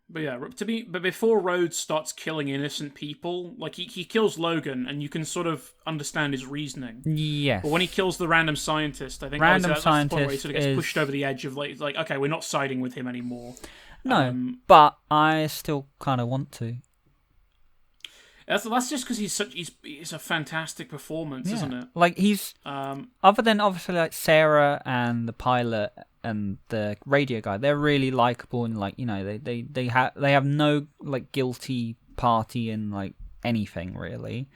But but before Rhodes starts killing innocent people, like he kills Logan, and you can sort of understand his reasoning. Yes. But when he kills the random scientist, I think that's the point where he sort of gets pushed over the edge of like, okay, we're not siding with him anymore. No, but I still kind of want to. That's just because he's a fantastic performance, isn't it? Like he's other than obviously like Sarah and the pilot and the radio guy, they're really likable and they have no like guilty party in like anything really.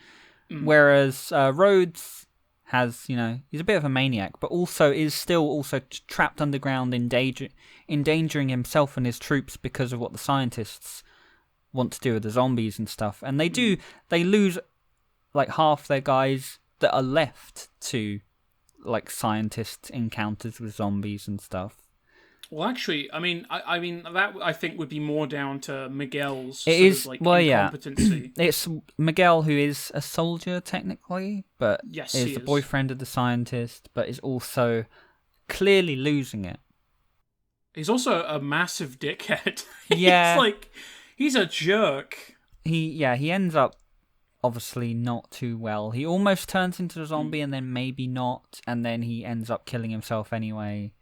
Whereas Rhodes has he's a bit of a maniac, but also is still also trapped underground, endangering himself and his troops because of what the scientists want to do with the zombies and stuff, and they lose like half their guys that are left to like scientist encounters with zombies and stuff. Well, actually, I mean that I think would be more down to Miguel's incompetency. It's Miguel who is a soldier technically, but is the boyfriend of the scientist, but is also clearly losing it. He's also a massive dickhead. Yeah. He's a jerk. He ends up obviously not too well. He almost turns into a zombie and then maybe not, and then he ends up killing himself anyway.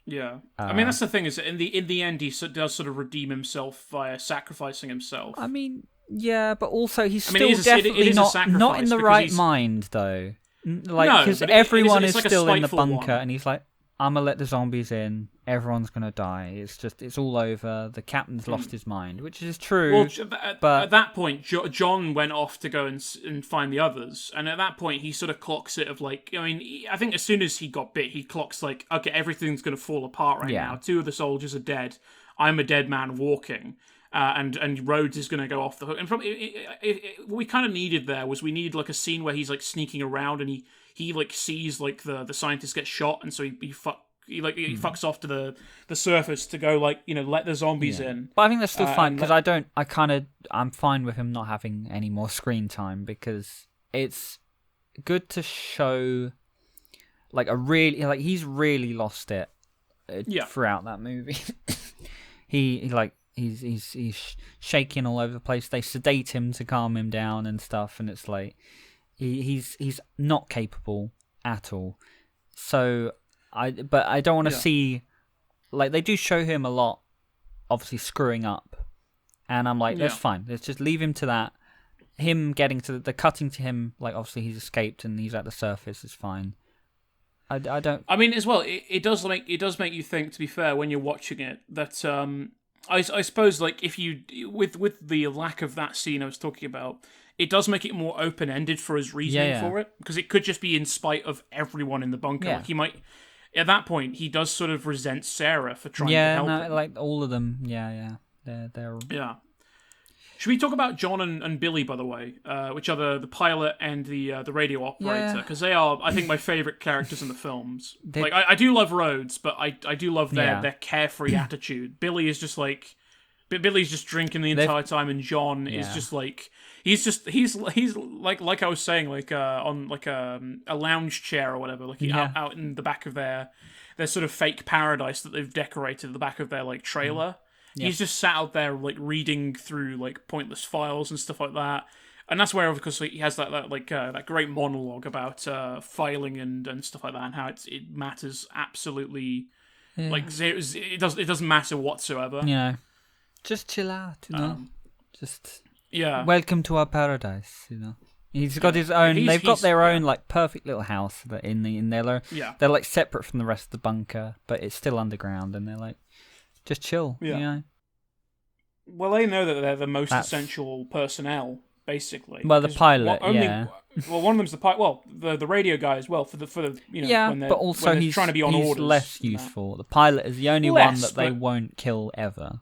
Yeah. I mean, that's the thing, is that in the end he does sort of redeem himself via sacrificing himself. I mean, yeah, but also he's definitely not in the right mind, though. Because everyone is still in the bunker, and he's like, I'm gonna let the zombies in. Everyone's gonna die. It's all over. The captain's lost his mind, which is true. Well, but at that point, John went off to go and find the others, and at that point, he sort of clocks it of like, I mean, I think as soon as he got bit, he clocks like, okay, everything's gonna fall apart now. 2 of the soldiers are dead. I'm a dead man walking. And Rhodes is going to go off the hook. And what we kind of needed there was we needed like a scene where he's like sneaking around and he like sees like the scientist get shot, and so he fucks off to the surface to go like let the zombies in. But I think that's still fine because I'm fine with him not having any more screen time, because it's good to show like he's really lost it throughout that movie. He's shaking all over the place. They sedate him to calm him down and stuff, and it's like he's not capable at all. So I don't want to see, like, they do show him a lot, obviously screwing up, and I'm like, that's fine. Let's just leave him to that. Him getting to the cutting to him, like, obviously he's escaped and he's at the surface is fine. I don't. I mean, as well, it does make you think, to be fair, when you're watching it, that I suppose, like, if you with the lack of that scene I was talking about, it does make it more open-ended for his reasoning for it, because it could just be in spite of everyone in the bunker. Like, he might, at that point, he does sort of resent Sarah for trying to help him. Like all of them. They're Should we talk about John and Billy, by the way, which are the pilot and the radio operator? Because they are, I think, my favourite characters in the films. Like, I do love Rhodes, but I do love their carefree attitude. Billy is just like, Billy's just drinking the entire time, and John is just like, he's like I was saying, like on like a lounge chair or whatever, like out in the back of their sort of fake paradise that they've decorated at the back of their like trailer. Yep. He's just sat out there, like, reading through, like, pointless files and stuff like that. And that's where, of course, he has that great monologue about filing and stuff like that, and how it matters absolutely. Yeah. Like, it doesn't matter whatsoever. Yeah. Just chill out, just welcome to our paradise, He's got his own. They've got their own like perfect little house that they're like separate from the rest of the bunker, but it's still underground, and they're like, just chill, Well, they know that they're the most That's- essential personnel, basically. Well, the 'Cause pilot, only, yeah. Well, one of them's the pilot. Well, the radio guy as well for the Yeah, when they're but also when they're he's trying to be on he's orders. less and that. useful. The pilot is the only one Less, that they but- won't kill ever,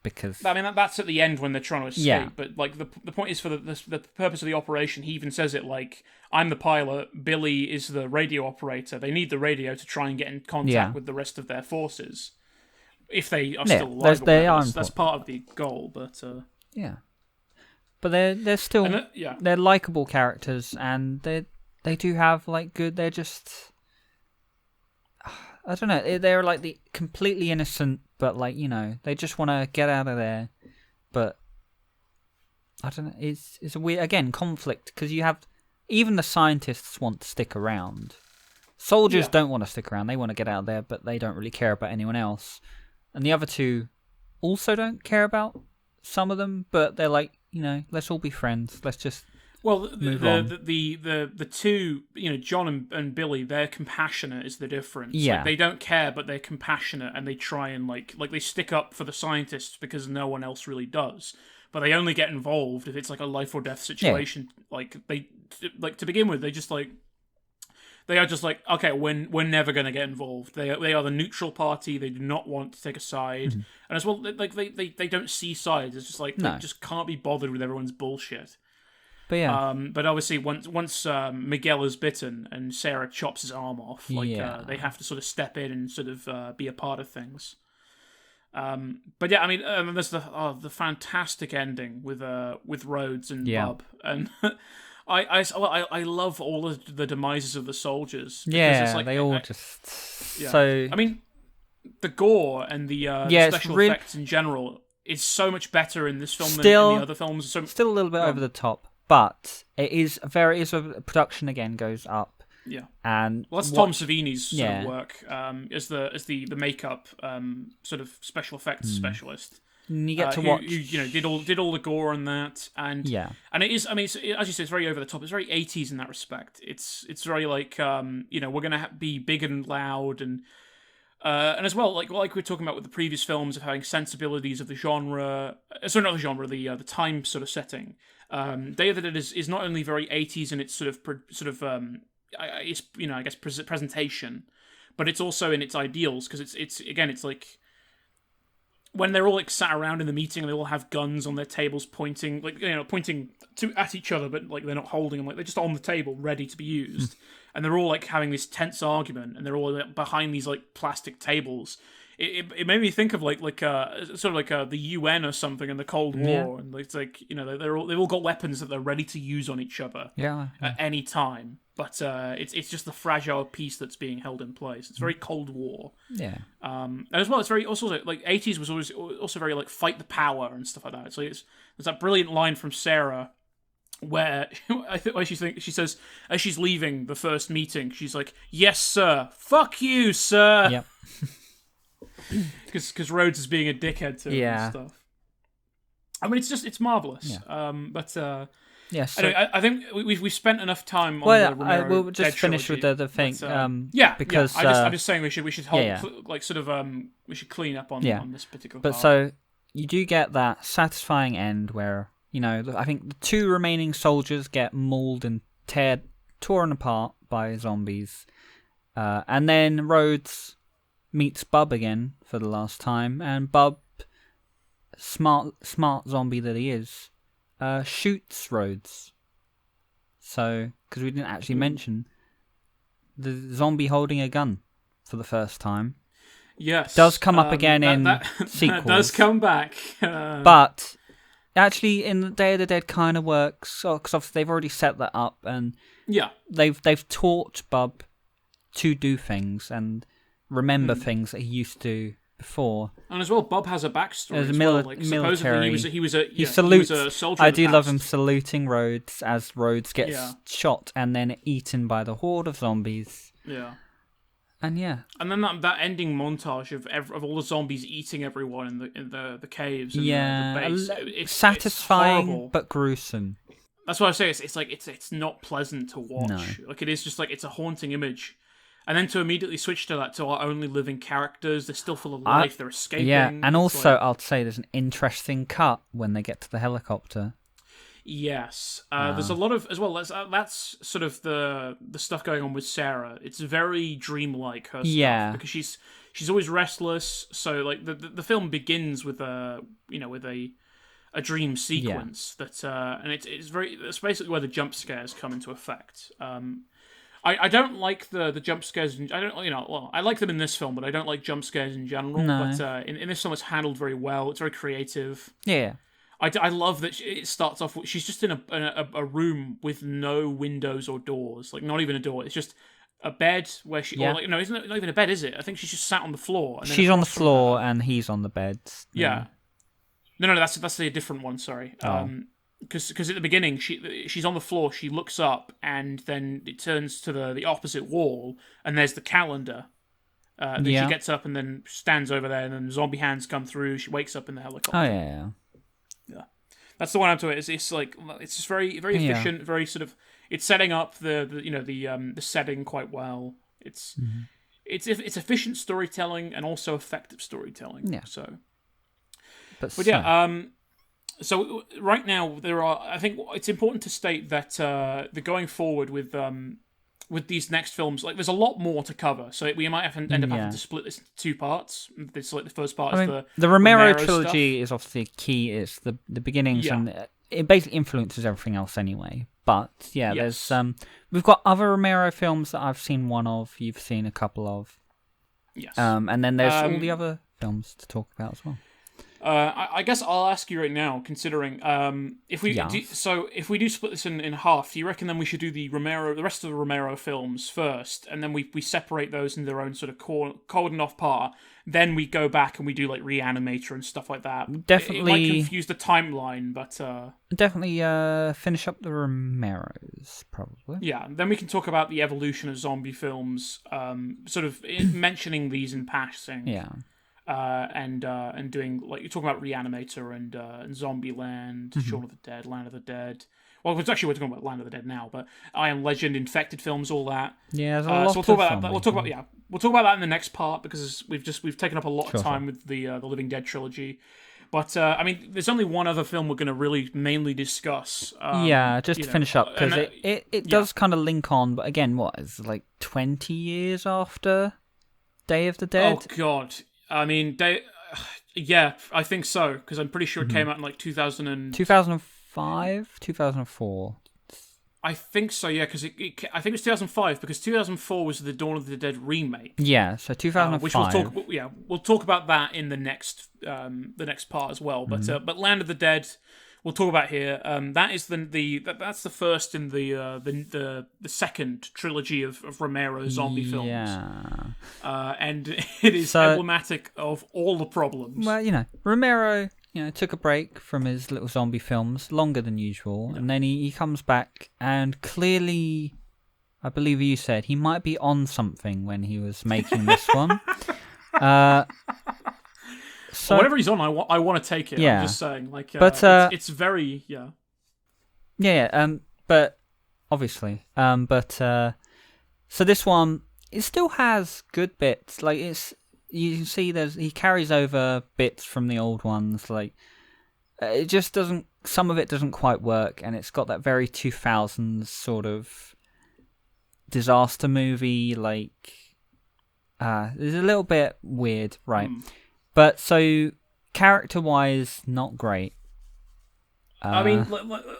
because I mean, that's at the end when they're trying to escape. Yeah. But like the point is for the purpose of the operation. He even says it like, "I'm the pilot. Billy is the radio operator. They need the radio to try and get in contact Yeah. with the rest of their forces, if they are Yeah, still alive. Or they whatever. are That's part of the goal. But yeah, but they're still yeah, they're likable characters, and they do have like good. They're just I don't know. They're like the completely innocent, but like they just want to get out of there. But I don't know. It's a weird conflict because you have even the scientists want to stick around. Soldiers Yeah. don't want to stick around. They want to get out of there, but they don't really care about anyone else. And the other two also don't care about some of them, but they're like, let's all be friends. Let's just well, move on. the two, John and Billy, they're compassionate is the difference. Yeah. Like, they don't care, but they're compassionate, and they try and like they stick up for the scientists because no one else really does. But they only get involved if it's like a life or death situation. Like to begin with, they are just like, okay, we're never going to get involved. They are the neutral party. They do not want to take a side, and as well, like they don't see sides. It's just like No. they just can't be bothered with everyone's bullshit. But yeah, But obviously, once Miguel is bitten and Sarah chops his arm off, Yeah. they have to sort of step in and sort of be a part of things. But yeah, I mean, there's the fantastic ending with Rhodes and Yeah. Bub, and I love all of the demises of the soldiers. Because yeah, it's like, they all I- just yeah. so. I mean, the gore and the Yeah, it's special really- effects in general is so much better in this film Still- than in the other films. So Still a little bit Go over the top, but it is a production again goes up, yeah. and Well, that's what- Tom Savini's sort Yeah. of work as the makeup sort of special effects specialist. and you get to who, watch. who, did all the gore on that, and Yeah. and it is. I mean, as you say, it's very over the top. It's very 80s in that respect. It's very like we're gonna be big and loud and as well like we were talking about with the previous films of having sensibilities of the genre. Sorry, not the genre, the time sort of setting. Day of the Dead is not only very 80s in its sort of it's I guess presentation, but it's also in its ideals because it's like when they're all like sat around in the meeting and they all have guns on their tables pointing at each other, but like they're not holding them, like they're just on the table ready to be used, and they're all like having this tense argument, and they're all like, behind these like plastic tables. It made me think of like sort of like the UN or something in the Cold War, and it's like they've all got weapons that they're ready to use on each other Yeah. at any time. But it's just the fragile peace that's being held in place. It's very Cold War. Yeah. And as well, it's very also like 80s was always also very like fight the power and stuff like that. So there's that brilliant line from Sarah where she says as she's leaving the first meeting, she's like, "Yes, sir. Fuck you, sir." Yep. Because Rhodes is being a dickhead to her Yeah. and stuff. I mean, it's marvelous. Yeah. But Yeah. So, anyway, I think we've spent enough time on well, the Romero we'll just Dead finish trilogy, with the thing. but, because I'm just saying we should hold yeah. like sort of we should clean up on Yeah. on this particular But part. so you do get that satisfying end where I think the two remaining soldiers get mauled and torn apart by zombies, and then Rhodes meets Bub again for the last time, and Bub, smart zombie that he is, shoots Rhodes. So, because we didn't actually mention the zombie holding a gun for the first time. yes, does come up again in that sequels. does come back, But actually, in the Day of the Dead, kind of works because obviously they've already set that up, and yeah, they've taught Bub to do things and remember things that he used to do before. and as well, Bob has a backstory. As a as well. Like, supposedly military, he was a he salutes. he was a soldier. I of the do love past. him saluting Rhodes as Rhodes gets Yeah. shot and then eaten by the horde of zombies. Yeah. And yeah, And then that ending montage of all the zombies eating everyone in the caves and yeah, the base. it's It's satisfying horrible. but gruesome. That's why I say it's like it's not pleasant to watch. No. Like it is just like it's a haunting image. and then to immediately switch to that to our only living characters. They're still full of life. They're escaping. Yeah, and It's also like, I'd say there's an interesting cut when they get to the helicopter. yes, there's a lot of as well. That's sort of the stuff going on with Sarah. It's very dreamlike her stuff because she's always restless. So like the film begins with a dream sequence that and it's basically where the jump scares come into effect. I don't like the jump scares. I like them in this film, but I don't like jump scares in general. No. But in this film, it's handled very well. It's very creative. Yeah. I love that it starts off with she's just in a room with no windows or doors, like not even a door. It's just a bed where she, or like, no, it's not even a bed, is it? I think she's just sat on the floor. And she's on the floor and he's on the bed. Yeah. No, that's a different one. Sorry. Because at the beginning she's on the floor. She looks up and then it turns to the opposite wall and there's the calendar. Then she gets up and then stands over there and then zombie hands come through. She wakes up in the helicopter. Oh yeah. That's the one I'm talking about. It's like it's just very very efficient, very sort of. It's setting up the setting quite well. It's efficient storytelling and also effective storytelling. Yeah. So. But yeah. So right now I think it's important to state that the going forward with these next films, like there's a lot more to cover, so we might end up having to split this into two parts. This like the first part is the Romero stuff. trilogy is obviously key. It's the beginnings and it basically influences everything else anyway. But there's we've got other Romero films that I've seen one of. You've seen a couple of. Yes. And then there's all the other films to talk about as well. I guess I'll ask you right now, considering if we do split this in half, do you reckon then we should do the rest of the Romero films first, and then we separate those into their own sort of cordon off part. Then we go back and we do like Reanimator and stuff like that. Definitely, it might confuse the timeline, but definitely finish up the Romeros probably. Yeah, then we can talk about the evolution of zombie films, sort of mentioning these in passing. Yeah. And doing like you're talking about Reanimator and Zombieland, Shaun of the Dead, Land of the Dead. Well, it's actually we're talking about Land of the Dead now, but I Am Legend, infected films, all that. Yeah, there's a lot so we'll talk about that. We'll talk about that in the next part because we've taken up a lot of time with the Living Dead trilogy. But I mean, there's only one other film we're going to really mainly discuss. Just to finish up because it does kind of link on, but again, what is it, like 20 years after Day of the Dead? Oh God. I mean, I think so, because I'm pretty sure it came out in like 2005, 2004. I think so, yeah, because I think it was 2005, because 2004 was the Dawn of the Dead remake. Yeah, so 2005. Which we'll talk about that in the next part as well. But Land of the Dead, we'll talk about here. That is that's the first in the second trilogy of Romero zombie films. Yeah. And it is emblematic of all the problems. Well, Romero, took a break from his little zombie films, longer than usual, and then he comes back, and clearly, I believe you said, he might be on something when he was making this one. So whatever he's on, I want to take it. Yeah. I'm just saying, it's very but obviously, so this one it still has good bits. Like you can see he carries over bits from the old ones. Like it just doesn't. Some of it doesn't quite work, and it's got that very 2000s sort of disaster movie. Like it's a little bit weird, right? But so, character-wise, not great. I mean,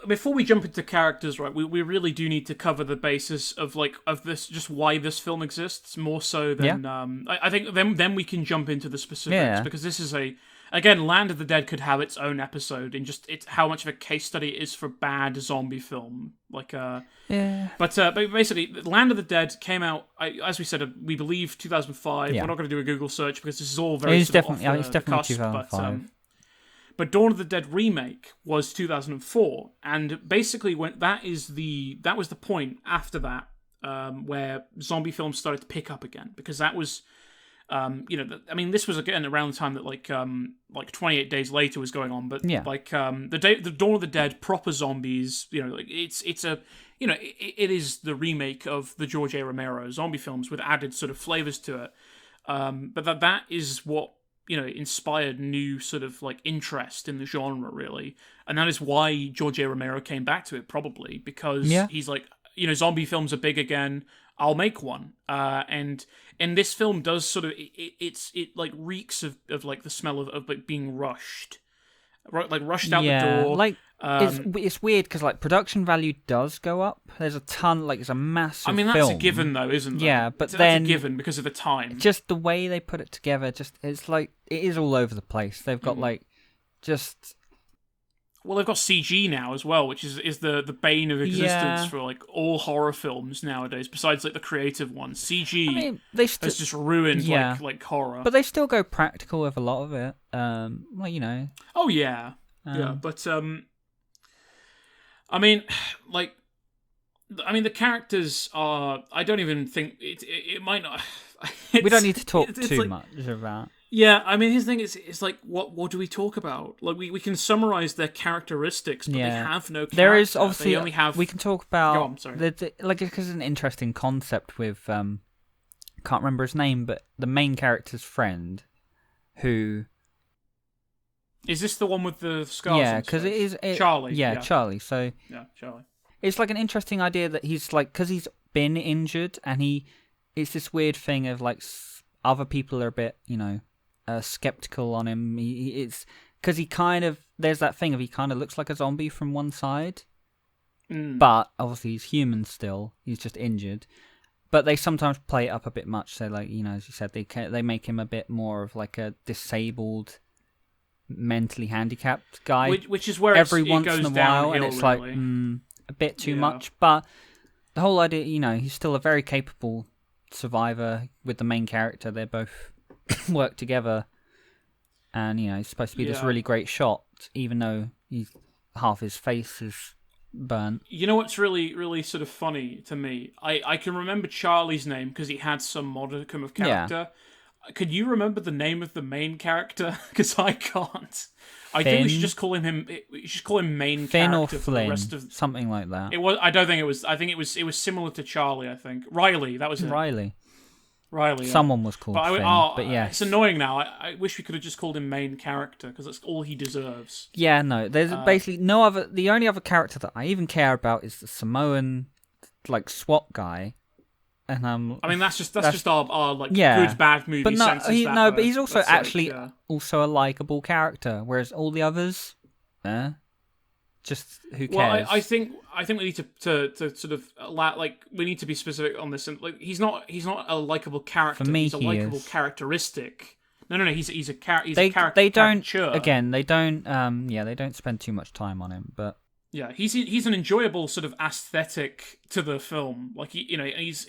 before we jump into characters, right? We really do need to cover the basis of this, just why this film exists, more so than I think. Then we can jump into the specifics because this is again, Land of the Dead could have its own episode in just how much of a case study it is for bad zombie film. But basically, Land of the Dead came out, as we said, we believe 2005. Yeah. We're not going to do a Google search because this is all very it's definitely off the cusp, 2005. But Dawn of the Dead remake was 2004, and basically that was the point after that where zombie films started to pick up again, because that was I mean, this was again around the time that like 28 Days Later was going on, but Yeah. like the Dawn of the Dead proper zombies, like it's a it is the remake of the George A. Romero zombie films with added sort of flavors to it. But that is what inspired new sort of like interest in the genre, really, and that is why George A. Romero came back to it, probably because he's like, zombie films are big again. I'll make one, and this film does sort of it like reeks of like the smell of like being rushed, right? Like rushed out the door. Like it's weird because like production value does go up. There's a ton, like it's a massive. I mean, that's a given though, isn't there? Yeah, but that's then a given because of the time. Just the way they put it together, it's like it is all over the place. They've got like just. Well, they've got CG now as well, which is the bane of existence for like all horror films nowadays. Besides like the creative ones, CG has just ruined like horror. But they still go practical with a lot of it. Oh yeah, but I mean, the characters are. I don't even think it might not. We don't need to talk too much about. Yeah, I mean, his thing is, it's like, what do we talk about? Like, we can summarize their characteristics, but they have no character. There is obviously, they only have... we can talk about... Go on, sorry. Like, because it's an interesting concept with, can't remember his name, but the main character's friend, who... Is this the one with the scars? Yeah, because it is... Charlie. Yeah, Charlie, so... Yeah, Charlie. It's like an interesting idea that he's like, because he's been injured, and it's this weird thing of like, other people are a bit, skeptical on him. It's because there's that thing of he kind of looks like a zombie from one side, but obviously he's human still. He's just injured, but they sometimes play it up a bit much. So like as you said, they make him a bit more of like a disabled, mentally handicapped guy, which is where every it once goes in a while, downhill, and it's really. like a bit too much. But the whole idea, he's still a very capable survivor with the main character. They're both work together, and he's supposed to be this really great shot, even though half his face is burnt. You know what's really, really sort of funny to me? I can remember Charlie's name because he had some modicum of character. Yeah. Could you remember the name of the main character? Because I can't. I think we should just call him. We should call him main Finn character or for Flynn, the rest of. Something like that. It was. I don't think it was. I think it was similar to Charlie. I think Riley. That was it. Riley. Yeah. Someone was called Finn, but yeah, it's annoying now. I wish we could have just called him main character because that's all he deserves. Yeah, no, there's basically no other. The only other character that I even care about is the Samoan, like SWAT guy, and I mean, that's just our like good bad movie. But no, but he's also that's actually also a likable character, whereas all the others, just who cares? Well, I think we need to sort of we need to be specific on this, and like he's not a likable character. For me, he's a likable characteristic. No, he's a character. They don't caricature. Again. They don't. They don't spend too much time on him, but yeah, he's an enjoyable sort of aesthetic to the film. Like he's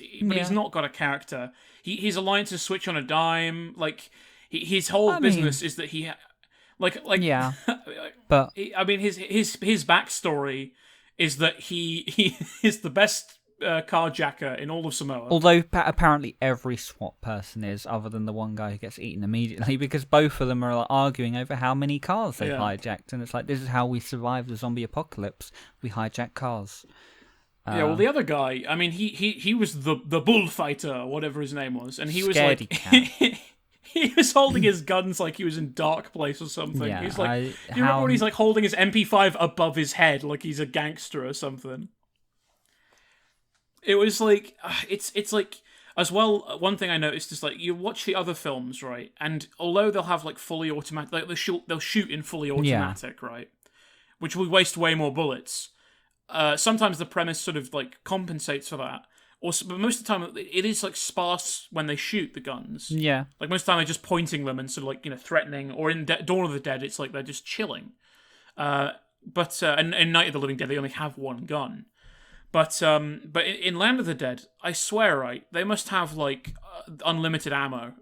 not got a character. His alliances switch on a dime. Like his whole business is that he. Like yeah, but I mean his backstory is that he is the best carjacker in all of Samoa. Although apparently every SWAT person is, other than the one guy who gets eaten immediately, because both of them are like, arguing over how many cars they've hijacked, and it's like, this is how we survive the zombie apocalypse. We hijack cars. Yeah, well, the other guy, I mean, he was the bullfighter, or whatever his name was, and he was like. He was holding his guns like he was in Dark Place or something. Yeah, he's like, do you remember when he's like holding his MP5 above his head like he's a gangster or something? It was like, it's like, as well, one thing I noticed is like, you watch the other films, right? And although they'll have like fully automatic, like they'll shoot in fully automatic, right? Which will waste way more bullets. Sometimes the premise sort of like compensates for that. But most of the time, it is like sparse when they shoot the guns. Yeah. Like most of the time, they're just pointing them and sort of like threatening. Or in Dawn of the Dead, it's like they're just chilling. But in Night of the Living Dead, they only have one gun. But in Land of the Dead, I swear, right, they must have like unlimited ammo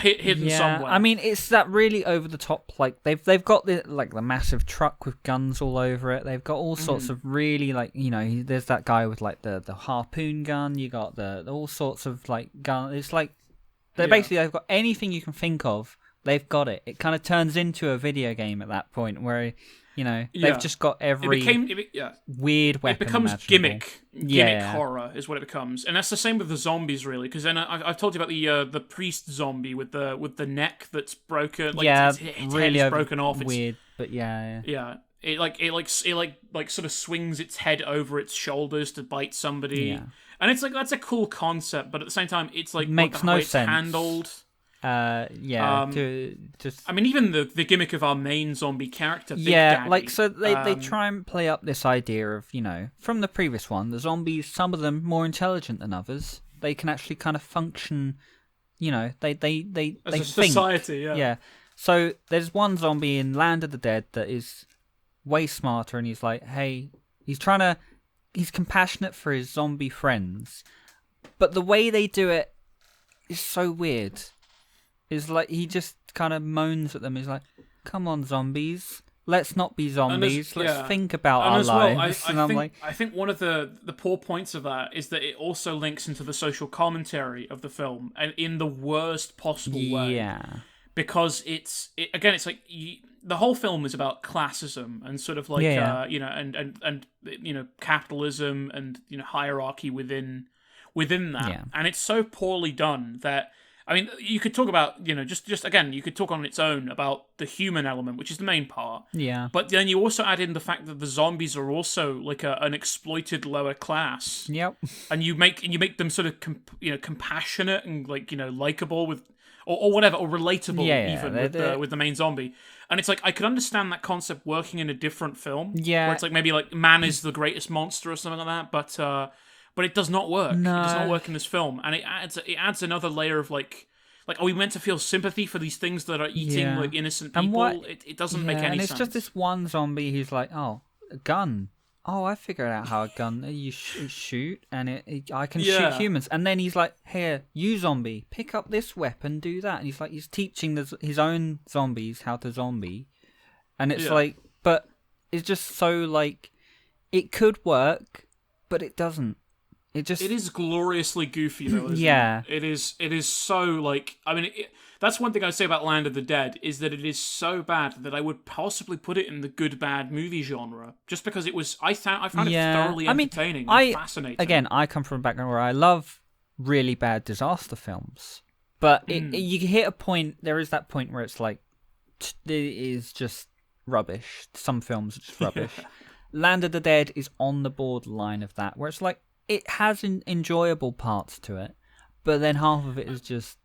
hidden somewhere. I mean, it's that really over the top. Like they've got the massive truck with guns all over it. They've got all sorts of really like there's that guy with like the harpoon gun. You got the all sorts of like gun. It's like They've got anything you can think of. They've got it. It kind of turns into a video game at that point where, they've just got every weird weapon. It becomes imaginable. gimmick horror is what it becomes, and that's the same with the zombies, really. Because then I've told you about the priest zombie with the neck that's broken. Like, its really head is broken off. Weird, but yeah. It sort of swings its head over its shoulders to bite somebody. Yeah. And it's like, that's a cool concept, but at the same time, it's like makes no sense. Handled. I mean, even the gimmick of our main zombie character, Big Daddy, they try and play up this idea of, from the previous one, the zombies, some of them more intelligent than others. They can actually kind of function, they as a think. society, Yeah. So there's one zombie in Land of the Dead that is way smarter, and he's like, hey, he's compassionate for his zombie friends, but the way they do it is so weird. It's like he just kind of moans at them. He's like, come on, zombies, let's not be zombies, let's think about our lives. I think one of the poor points of that is that it also links into the social commentary of the film, and in the worst possible way. Yeah. Because it's like the whole film is about classism and sort of like and capitalism and hierarchy within that, and it's so poorly done that, I mean, you could talk about just again, you could talk on its own about the human element, which is the main part. Yeah. But then you also add in the fact that the zombies are also like an exploited lower class. Yep. And you make them sort of compassionate and likable with. Or whatever, or relatable even with the main zombie. And it's like, I could understand that concept working in a different film. Yeah. Where it's like maybe like man is the greatest monster or something like that, but it does not work. No. It does not work in this film. And it adds another layer of like are we meant to feel sympathy for these things that are eating like innocent people? It doesn't make any sense. And it's just this one zombie who's like, oh, a gun. Oh, I figured out how a gun you shoot, and I can shoot humans. And then he's like, "Here, you zombie, pick up this weapon, do that." And he's teaching his own zombies how to zombie, and it's like, but it's just so like, it could work, but it doesn't. It is gloriously goofy though. Isn't it? It is so like, I mean, that's one thing I say about Land of the Dead, is that it is so bad that I would possibly put it in the good bad movie genre, just because I found it thoroughly entertaining and fascinating. Again, I come from a background where I love really bad disaster films, but you hit a point. There is that point where it's like, it is just rubbish. Some films are just rubbish. Land of the Dead is on the borderline of that, where it's like, it has enjoyable parts to it, but then half of it is just.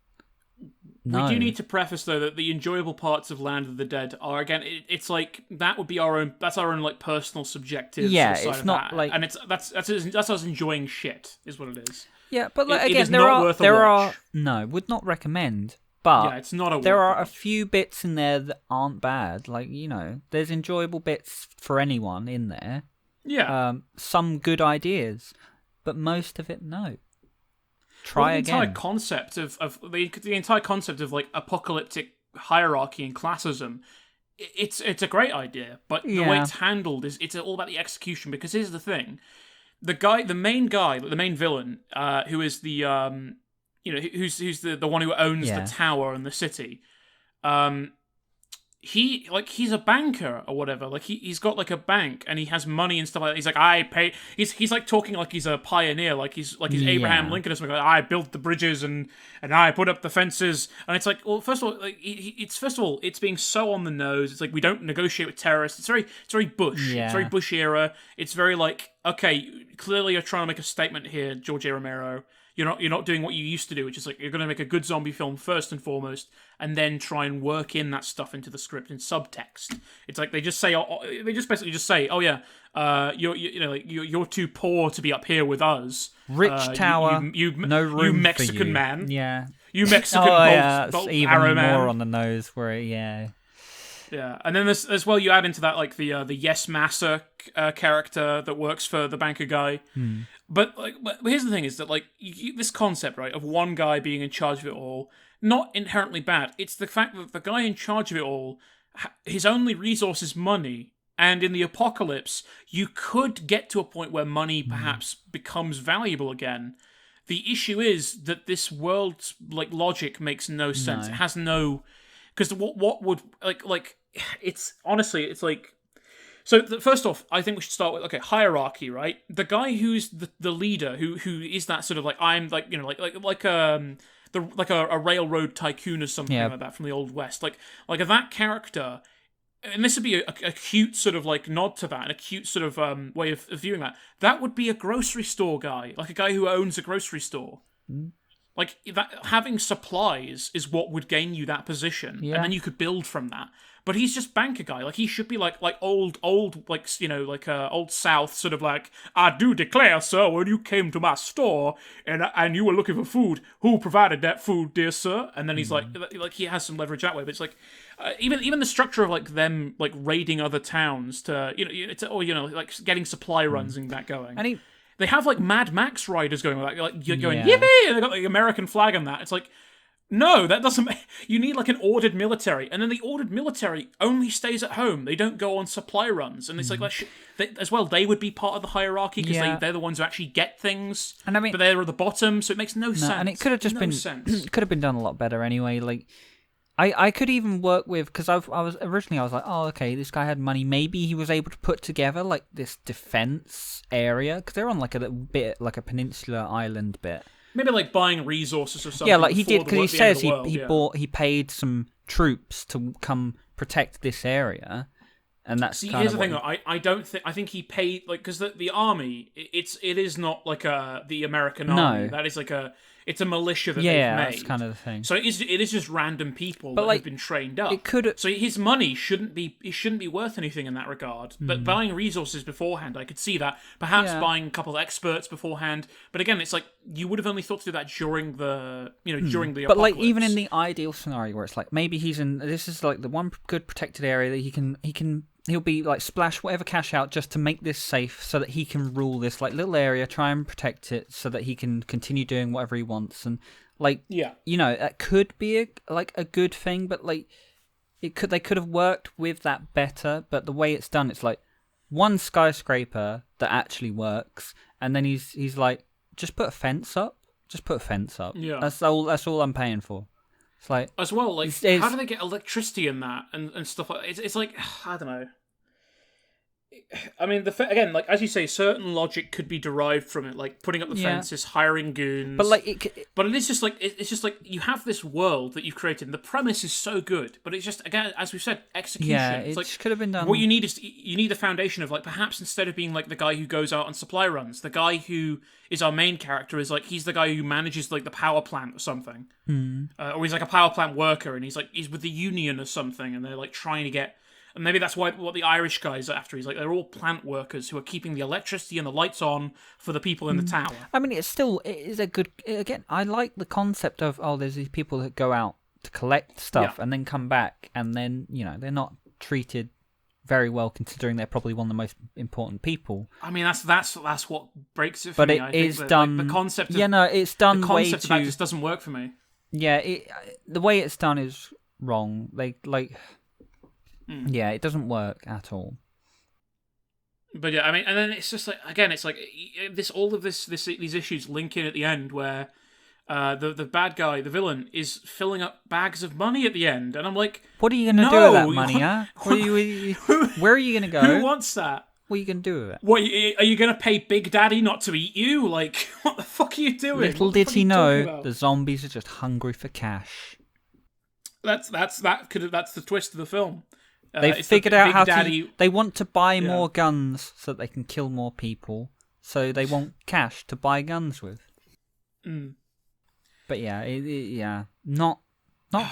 No. We do need to preface though that the enjoyable parts of Land of the Dead are, again, it's like that would be our own like personal subjective. Side it's of not that. like, and that's us enjoying shit is what it is. Yeah, but like, again, would not recommend. But it's not there are a few bits in there that aren't bad. Like, there's enjoyable bits for anyone in there. Yeah. Some good ideas, but most of it, no. Try again. The entire concept of the entire concept of like apocalyptic hierarchy and classism, it's a great idea, but the way it's handled it's all about the execution. Because here's the thing: the main villain, who is the who's the one who owns the tower and the city, he's a banker or whatever. Like he's got like a bank and he has money and stuff like that. He's like, I pay. He's like talking like he's a pioneer, like he's Abraham Lincoln or something. Like, I built the bridges and I put up the fences. And it's like, well, first of all, like it's being so on the nose. It's like, we don't negotiate with terrorists. It's very Bush. Yeah. It's very Bush era. It's very like, okay, clearly you're trying to make a statement here, George A. Romero. You're not doing what you used to do, which is like, you're going to make a good zombie film first and foremost, and then try and work in that stuff into the script in subtext. It's like they just basically say, oh yeah, you're too poor to be up here with us. Rich tower, no room you Mexican for you. man. Yeah, you Mexican bolt even arrow more man. On the nose where Yeah, and then there's, as well, you add into that like the Yes Massa character that works for the banker guy. But here's the thing: is that like this concept, right, of one guy being in charge of it all, not inherently bad. It's the fact that the guy in charge of it all, his only resource is money, and in the apocalypse, you could get to a point where money perhaps becomes valuable again. The issue is that this world's like logic makes no sense. No. It has no, because what would like it's honestly it's like. So first off, I think we should start with hierarchy, right? The guy who's the leader, who is that sort of like I'm like a railroad tycoon or something like that from the Old West, like that character. And this would be a cute sort of like nod to that, and a cute sort of way of viewing that. That would be a grocery store guy, like a guy who owns a grocery store. Like that, having supplies is what would gain you that position, and then you could build from that. But he's just banker guy. Like he should be like old like old South sort of like, I do declare, sir, when you came to my store and you were looking for food, who provided that food, dear sir? And then he's like he has some leverage that way. But it's like even the structure of like them like raiding other towns to like getting supply runs and that going. And they have like Mad Max riders going like you're going yippee, and they got like American flag on that. It's like. No, that doesn't. You need like an ordered military, and then the ordered military only stays at home. They don't go on supply runs, and it's as well. They would be part of the hierarchy because they're the ones who actually get things. And I mean, but they're at the bottom, so it makes no sense. And it could have just been sense. Could have been done a lot better anyway. Like, I could even work with because I was like, oh, okay, this guy had money. Maybe he was able to put together like this defense area because they're on like a bit like a peninsula island bit. Maybe like buying resources or something. Yeah, like he did because he says he paid some troops to come protect this area, and that's here's the thing. I think he paid like because the army it is not like the American army. That is like it's a militia that they've made. Yeah, that's kind of the thing. So it is just random people that have been trained up. It could. So his money shouldn't be worth anything in that regard. But buying resources beforehand, I could see that. Perhaps buying a couple of experts beforehand. But again, it's like you would have only thought to do that during the during the. But apocalypse. like even in the ideal scenario where it's like maybe he's in this is like the one good protected area that he'll be like splash whatever cash out just to make this safe so that he can rule this like little area, try and protect it so that he can continue doing whatever he wants and like that could be a good thing, but like they could have worked with that better. But the way it's done, it's like one skyscraper that actually works, and then he's like, just put a fence up. Yeah, that's all I'm paying for. It's like as well, like how do they get electricity in that and stuff like that? It's like I don't know. I mean, again, like as you say, certain logic could be derived from it, like putting up the fences, hiring goons. But like, but it is just like it's just like you have this world that you've created. And the premise is so good, but it's just again, as we've said, execution. Yeah, it's like could have been done. What you need is you need the foundation of like perhaps instead of being like the guy who goes out on supply runs, the guy who is our main character is like he's the guy who manages like the power plant or something, or he's like a power plant worker and he's with the union or something, and they're like trying to get. And maybe that's what the Irish guy's after. He's like, they're all plant workers who are keeping the electricity and the lights on for the people in the tower. I mean, it is a good... Again, I like the concept of, there's these people that go out to collect stuff and then come back, and then, they're not treated very well considering they're probably one of the most important people. I mean, that's what breaks it for but me. But it is done... Like, the concept of, it's done the way concept of that just doesn't work for me. Yeah, the way it's done is wrong. Yeah, it doesn't work at all. But yeah, I mean, and then it's just like again, it's like these issues link in at the end where the bad guy, the villain, is filling up bags of money at the end, and I'm like, what are you going to do with that money, huh? Where are you going to go? Who wants that? What are you going to do with it? What are you going to pay Big Daddy not to eat you? Like, what the fuck are you doing? Little did he know, the zombies are just hungry for cash. That's the twist of the film. They've figured out how they want to buy more guns so that they can kill more people. So they want cash to buy guns with. But not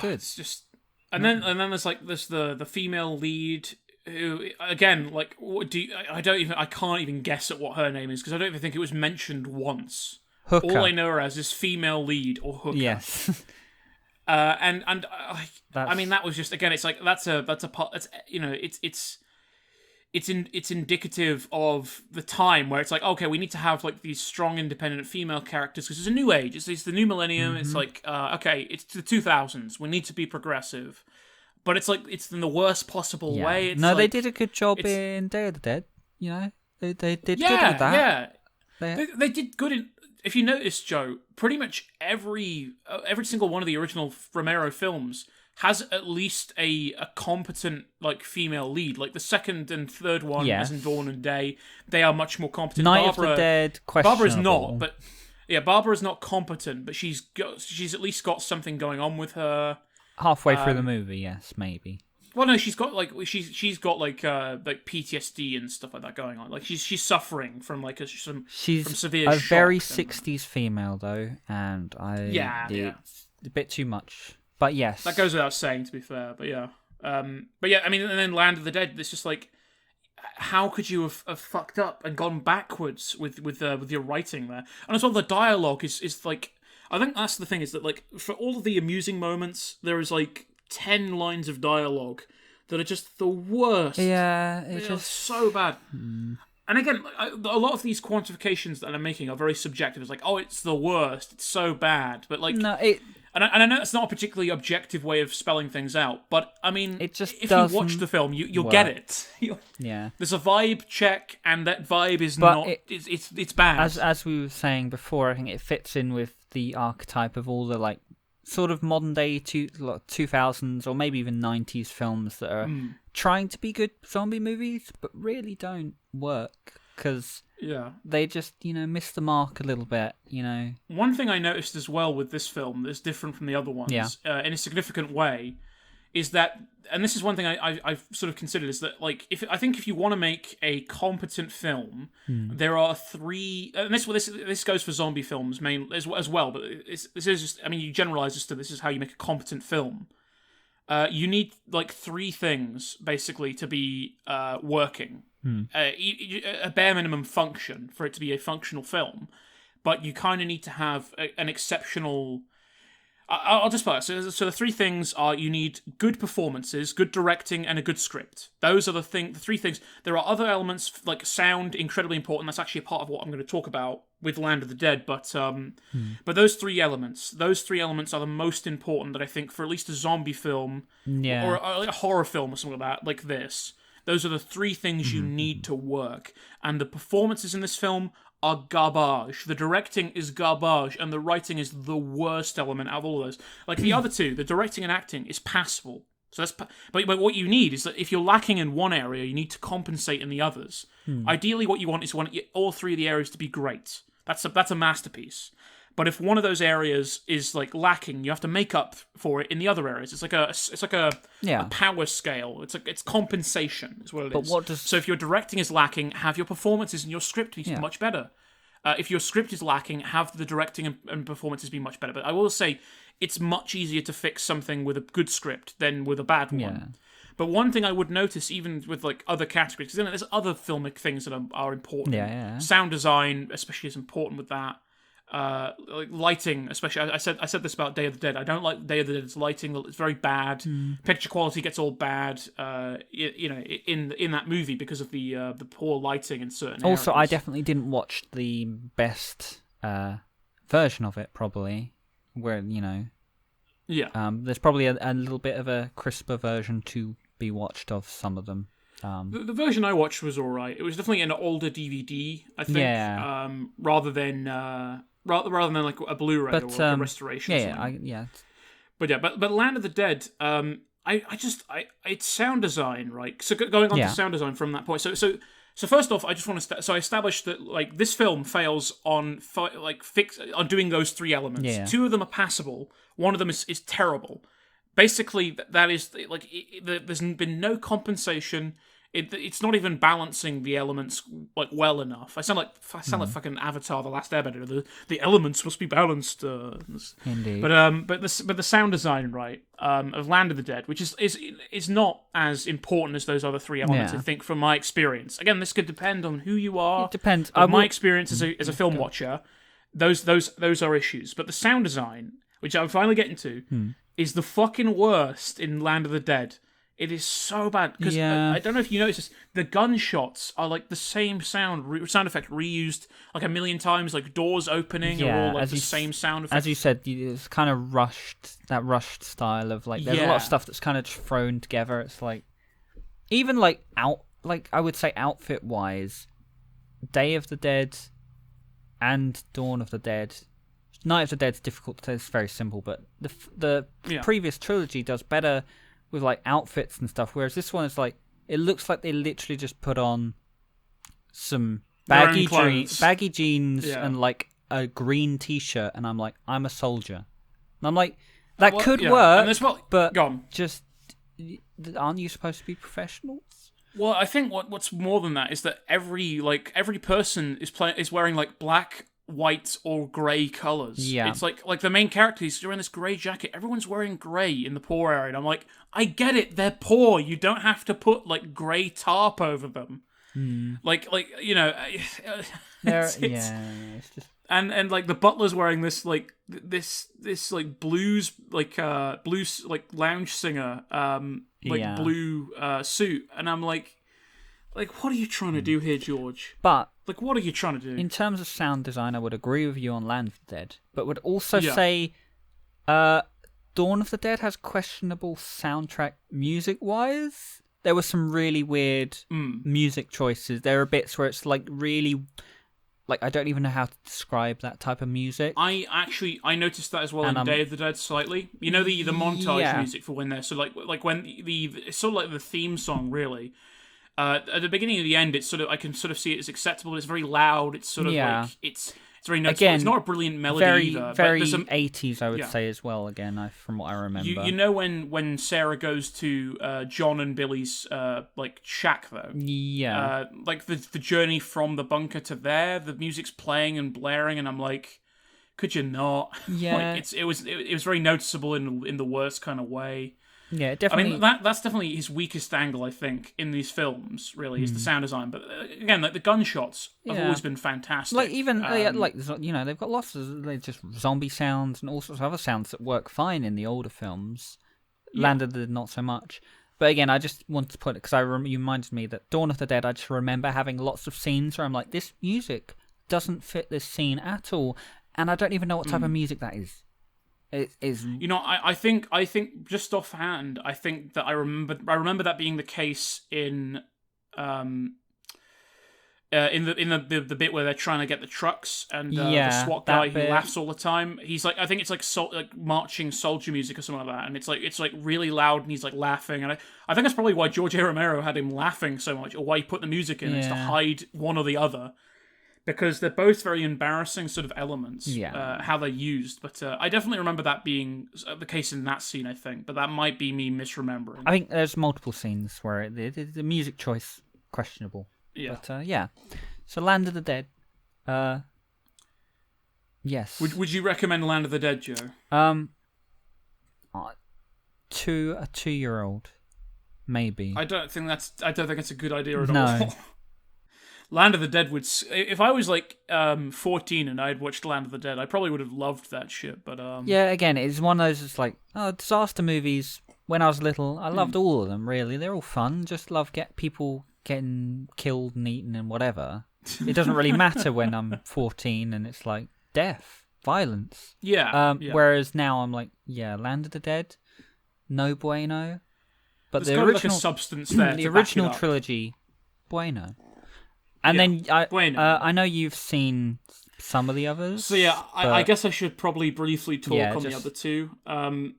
good. It's just, and then there's like the female lead who again like I can't even guess at what her name is because I don't even think it was mentioned once. Hooker. All I know her as is female lead or hooker. Yes. I mean that was just again it's like that's a part that's it's indicative of the time where it's like okay we need to have like these strong independent female characters because it's a new age, it's the new millennium. It's like okay it's the 2000s, we need to be progressive, but it's like it's in the worst possible way. It's they did a good job in Day of the Dead. They did good with that. They did good in if you notice, Joe, pretty much every single one of the original Romero films has at least a competent like female lead. Like the second and third one, as in Dawn and Day, they are much more competent. Night of the Dead, questionable. Barbara's not, but Barbara's not competent, but she's at least got something going on with her. Halfway through the movie, yes, maybe. Well, no, she's got like PTSD and stuff like that going on. Like she's suffering from like some severe. She's a very shock 60s female though, and it's a bit too much. But yes, that goes without saying, to be fair. But yeah, I mean, and then Land of the Dead. It's just like, how could you have fucked up and gone backwards with your writing there? And as well, the dialogue is like, I think that's the thing, is that like for all of the amusing moments, there is like 10 lines of dialogue that are just the worst. Yeah, it's just so bad. And again, a lot of these quantifications that I'm making are very subjective. It's like, oh, it's the worst. It's so bad. But like, no, and I know it's not a particularly objective way of spelling things out. But I mean, it just if you watch the film, you'll get it. Yeah, there's a vibe check, and that vibe is not. It's bad. As we were saying before, I think it fits in with the archetype of all the like sort of modern day 2000s or maybe even 90s films that are trying to be good zombie movies but really don't work because they just miss the mark a little bit. One thing I noticed as well with this film that's different from the other ones in a significant way is that, and this is one thing I've sort of considered, is that like if you want to make a competent film, there are three, and this goes for zombie films mainly as well, but this is just, I mean, you generalize this is how you make a competent film. You need like three things basically to be working. A bare minimum function for it to be a functional film, but you kind of need to have an exceptional. I'll just put it. So the three things are: you need good performances, good directing, and a good script. Those are the three things. There are other elements like sound, incredibly important. That's actually a part of what I'm going to talk about with Land of the Dead. But those three elements are the most important that I think for at least a zombie film, or a horror film or something like that, like this. Those are the three things you need to work, and the performances in this film are garbage. The directing is garbage, and the writing is the worst element out of all of those. Like the other two, the directing and acting is passable. So that's but what you need is that if you're lacking in one area, you need to compensate in the others. Ideally, what you want is all three of the areas to be great. That's a masterpiece. But if one of those areas is like lacking, you have to make up for it in the other areas. It's like a power scale. It's compensation is what it is. So if your directing is lacking, have your performances and your script be much better. If your script is lacking, have the directing and performances be much better. But I will say, it's much easier to fix something with a good script than with a bad one. Yeah. But one thing I would notice, even with like other categories, because there's other filmic things that are important. Yeah. Sound design, especially, is important with that. Like lighting, especially. I said this about Day of the Dead. I don't like Day of the Dead's lighting. It's very bad. Picture quality gets all bad. In that movie because of the poor lighting in certain areas. Also, I definitely didn't watch the best version of it. Probably where there's probably a little bit of a crisper version to be watched of some of them. The version I watched was alright. It was definitely an older DVD, I think. Yeah. Rather than like a Blu-ray or like a restoration. But Land of the Dead, it's sound design, right? So going on to sound design from that point. So first off, I just want to I established that like this film fails on doing those three elements. Yeah. Two of them are passable. One of them is terrible. Basically, that is like there's been no compensation. It's not even balancing the elements like well enough. I sound like fucking Avatar: The Last Airbender. The elements must be balanced. Indeed. But the sound design, right, of Land of the Dead, which is not as important as those other three elements. I think from my experience. Again, this could depend on who you are. It depends. My experience as a film watcher, those are issues. But the sound design, which I'm finally getting to, is the fucking worst in Land of the Dead. It is so bad because I don't know if you noticed this. The gunshots are like the same sound effect reused like a million times. Like doors opening are all like the same sound effect. As you said, it's kind of rushed style of like. There's a lot of stuff that's kind of thrown together. It's like even like I would say outfit wise, Day of the Dead and Dawn of the Dead. Night of the Dead's difficult to say. It's very simple, but the previous trilogy does better with like outfits and stuff. Whereas this one is like, it looks like they literally just put on some baggy jeans and like a green T-shirt, and I'm like, I'm a soldier. And I'm like, that could work, but just aren't you supposed to be professionals? Well, I think what's more than that is that every person is wearing like black, white, or grey colours. Yeah. It's like the main character, he's wearing this grey jacket. Everyone's wearing grey in the poor area. And I'm like, I get it, they're poor. You don't have to put like grey tarp over them. Like you know, it's just. And like the butler's wearing this like blues like lounge singer blue suit, and I'm like what are you trying to do here, George? But like, what are you trying to do? In terms of sound design, I would agree with you on Land of the Dead, but would also say Dawn of the Dead has questionable soundtrack music-wise. There were some really weird music choices. There are bits where it's like really, like, I don't even know how to describe that type of music. I noticed that as well in Day of the Dead slightly. You know, the montage music for when they're so like when it's sort of like the theme song really. At the beginning and the end, it's sort of, I can sort of see it as acceptable. But it's very loud. It's sort of like it's very noticeable. Again, it's not a brilliant melody either. Very 80s, I would say as well. Again, from what I remember. You know when Sarah goes to John and Billy's like shack though. Yeah. Like the journey from the bunker to there, the music's playing and blaring, and I'm like, could you not? Yeah. Like, it was very noticeable in the worst kind of way. Yeah, definitely. I mean, that's definitely his weakest angle, I think, in these films, really, is the sound design. But again, like, the gunshots have always been fantastic. Like, even, like, you know, they've got lots of just zombie sounds and all sorts of other sounds that work fine in the older films. Land of the Dead, not so much. But again, I just wanted to put it, because you reminded me that Dawn of the Dead, I just remember having lots of scenes where I'm like, this music doesn't fit this scene at all. And I don't even know what type of music that is. It is. You know, I think just offhand, I think that I remember that being the case in the bit where they're trying to get the trucks and the SWAT guy who laughs all the time. He's like, I think it's like marching soldier music or something like that, and it's like really loud and he's like laughing, and I think that's probably why George A. Romero had him laughing so much, or why he put the music in is to hide one or the other. Because they're both very embarrassing sort of elements, how they're used. But I definitely remember that being the case in that scene, I think. But that might be me misremembering. I think there's multiple scenes where the music choice, questionable. Yeah. But, So Land of the Dead, yes. Would you recommend Land of the Dead, Joe? To a 2-year-old, maybe. I don't think it's a good idea at all. Land of the Dead would... If I was, 14 and I'd watched Land of the Dead, I probably would have loved that shit, but... Yeah, again, it's one of those, it's like, disaster movies, when I was little, I loved all of them, really. They're all fun. Just love people getting killed and eaten and whatever. It doesn't really matter when I'm 14 and it's like, death, violence. Yeah. Whereas now I'm like, Land of the Dead, no bueno. But there's the original... like a substance there the original trilogy, bueno. And then I know you've seen some of the others. So I guess I should probably briefly talk on the other two.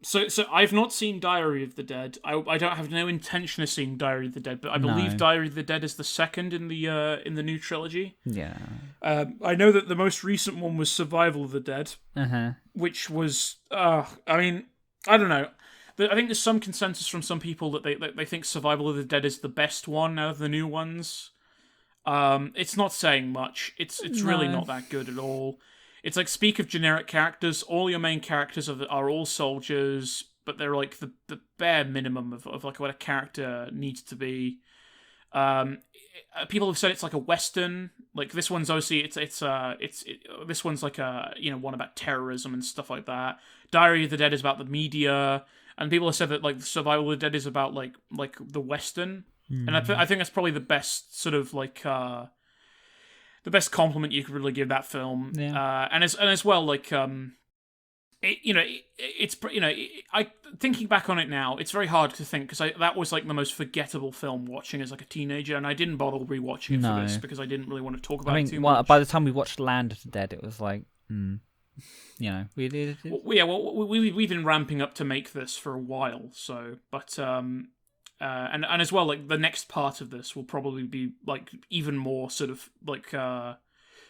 So I've not seen Diary of the Dead. I don't have no intention of seeing Diary of the Dead, but I believe Diary of the Dead is the second in the new trilogy. Yeah. I know that the most recent one was Survival of the Dead, which was I mean, I don't know. I think there's some consensus from some people that they think Survival of the Dead is the best one out of the new ones. It's not saying much. It's really not that good at all. It's like, speak of generic characters, all your main characters are all soldiers, but they're like the bare minimum of like what a character needs to be. People have said it's like a Western. Like, this one's obviously this one's like a, one about terrorism and stuff like that. Diary of the Dead is about the media, and people have said that like Survival of the Dead is about like the Western. And I think that's probably the best sort of like the best compliment you could really give that film. Yeah. And as well, like I thinking back on it now, it's very hard to think because that was like the most forgettable film watching as like a teenager, and I didn't bother rewatching it for this because I didn't really want to talk about it too much. By the time we watched Land of the Dead, it was like, we did. We've been ramping up to make this for a while, so and as well, like the next part of this will probably be like even more sort of like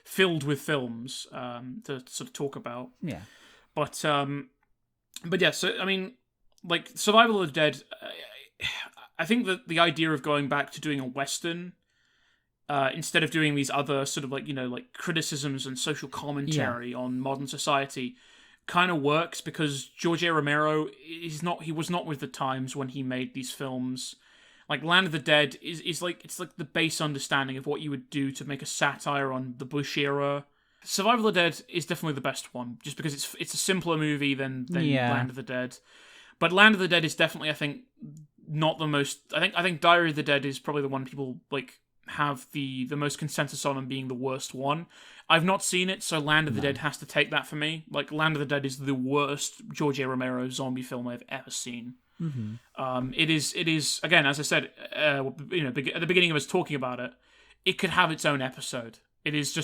filled with films to sort of talk about. Yeah. But yeah, so, I mean, like, Survival of the Dead, I think that the idea of going back to doing a Western, instead of doing these other sort of, like, like criticisms and social commentary on modern society, kind of works because George A. Romero he was not with the times when he made these films. Like, Land of the Dead is like, it's like the base understanding of what you would do to make a satire on the Bush era. Survival of the Dead is definitely the best one, just because it's a simpler movie than Land of the Dead. But Land of the Dead is definitely, I think, not the most. I think Diary of the Dead is probably the one people like have the most consensus on being the worst one. I've not seen it, so Land of the Dead has to take that for me. Like, Land of the Dead is the worst George A. Romero zombie film I've ever seen. Mm-hmm. It is again, as I said, at the beginning of us talking about it, it could have its own episode. It is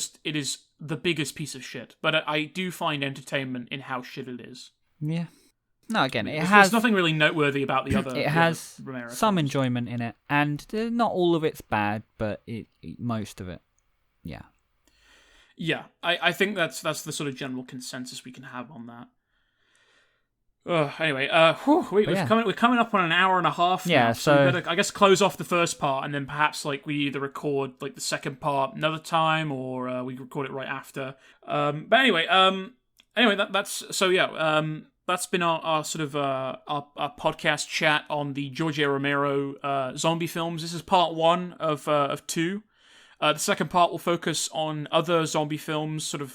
the biggest piece of shit, but I do find entertainment in how shit it is. Yeah. No, again, there's nothing really noteworthy about the other. It has Romero some films. enjoyment in it, and not all of it's bad, but most of it, yeah. Yeah, I think that's the sort of general consensus we can have on that. Anyway, we're coming up on an hour and a half now, yeah, so we better, I guess, close off the first part, and then perhaps like we either record like the second part another time, or we record it right after. But anyway, that's been our sort of our podcast chat on the George A. Romero zombie films. This is part 1 of 2. The second part will focus on other zombie films, sort of,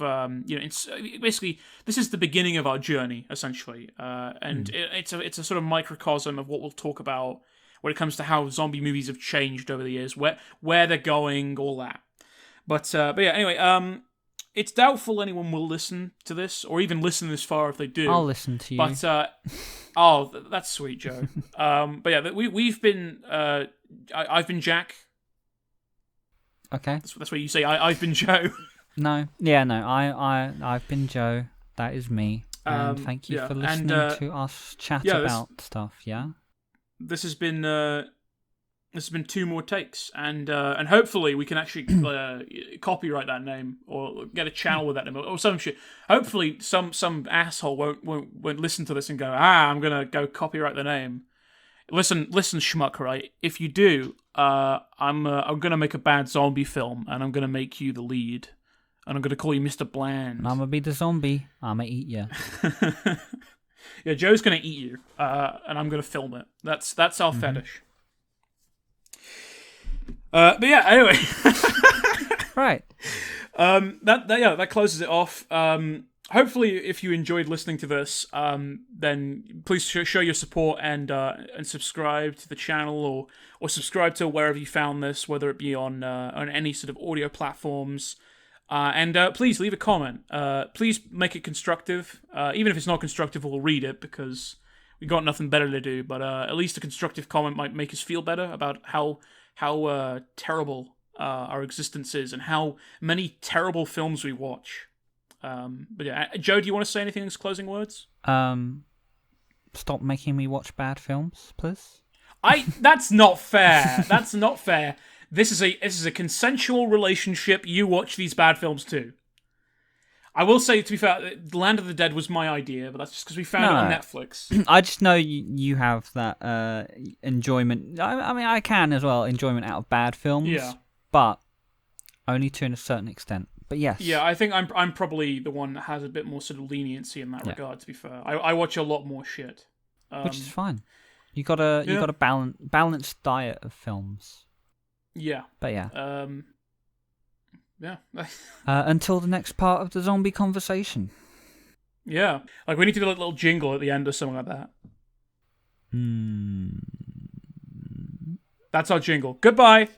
basically, this is the beginning of our journey, essentially, and it's a sort of microcosm of what we'll talk about when it comes to how zombie movies have changed over the years, where they're going, all that. But yeah, anyway, it's doubtful anyone will listen to this, or even listen this far if they do. I'll listen to you. But, that's sweet, Joe. But yeah, we've been, I've been Jack. Okay. That's what you say. I've been Joe. No. I've been Joe. That is me. And thank you for listening to us chat about stuff. Yeah. This has been 2 More Takes, and hopefully we can actually copyright that name or get a channel with that name or some shit. Hopefully some asshole won't listen to this and go, I'm gonna go copyright the name. Listen, schmuck, right? If you do, I'm gonna make a bad zombie film, and I'm gonna make you the lead, and I'm gonna call you Mr. Bland. And I'm gonna be the zombie. I'm gonna eat you. Yeah, Joe's gonna eat you, and I'm gonna film it. That's our fetish. But yeah, anyway. Right. That closes it off. Hopefully, if you enjoyed listening to this, then please show your support and subscribe to the channel or subscribe to wherever you found this, whether it be on any sort of audio platforms. And please leave a comment. Please make it constructive. Even if it's not constructive, we'll read it because we got nothing better to do. But at least a constructive comment might make us feel better about how terrible our existence is and how many terrible films we watch. But yeah, Joe, do you want to say anything as closing words? Stop making me watch bad films, please. That's not fair. That's not fair. This is a consensual relationship. You watch these bad films too. I will say, to be fair, Land of the Dead was my idea, but that's just because we found it on Netflix. I just know you have that enjoyment. I mean, I can as well, enjoyment out of bad films. Yeah. But only to a certain extent. But yes. Yeah, I think I'm probably the one that has a bit more sort of leniency in that regard, to be fair. I watch a lot more shit. Which is fine. You got a balanced diet of films. Yeah. But yeah. Yeah. Until the next part of the zombie conversation. Yeah. Like, we need to do a little jingle at the end or something like that. That's our jingle. Goodbye!